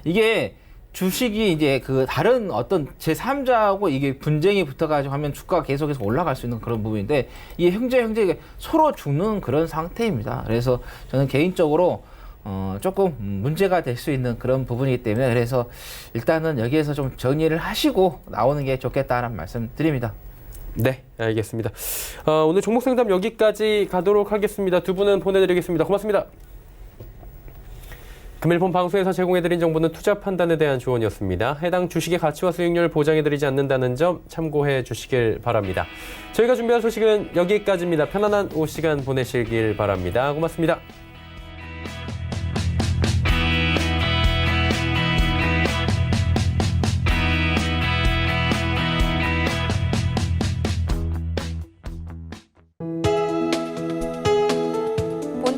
이게 주식이 이제 그 다른 어떤 제3자하고 이게 분쟁이 붙어가지고 하면 주가가 계속해서 올라갈 수 있는 그런 부분인데, 이게 형제가 서로 죽는 그런 상태입니다. 그래서 저는 개인적으로 조금 문제가 될 수 있는 그런 부분이기 때문에, 그래서 일단은 여기에서 좀 정리를 하시고 나오는 게 좋겠다라는 말씀 드립니다. 네, 알겠습니다. 오늘 종목 상담 여기까지 가도록 하겠습니다. 두 분은 보내드리겠습니다. 고맙습니다. 금일본 방송에서 제공해드린 정보는 투자 판단에 대한 조언이었습니다. 해당 주식의 가치와 수익률 보장해드리지 않는다는 점 참고해 주시길 바랍니다. 저희가 준비한 소식은 여기까지입니다. 편안한 오후 시간 보내시길 바랍니다. 고맙습니다.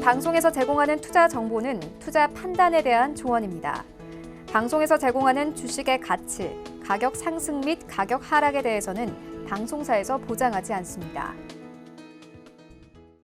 방송에서 제공하는 투자 정보는 투자 판단에 대한 조언입니다. 방송에서 제공하는 주식의 가치, 가격 상승 및 가격 하락에 대해서는 방송사에서 보장하지 않습니다.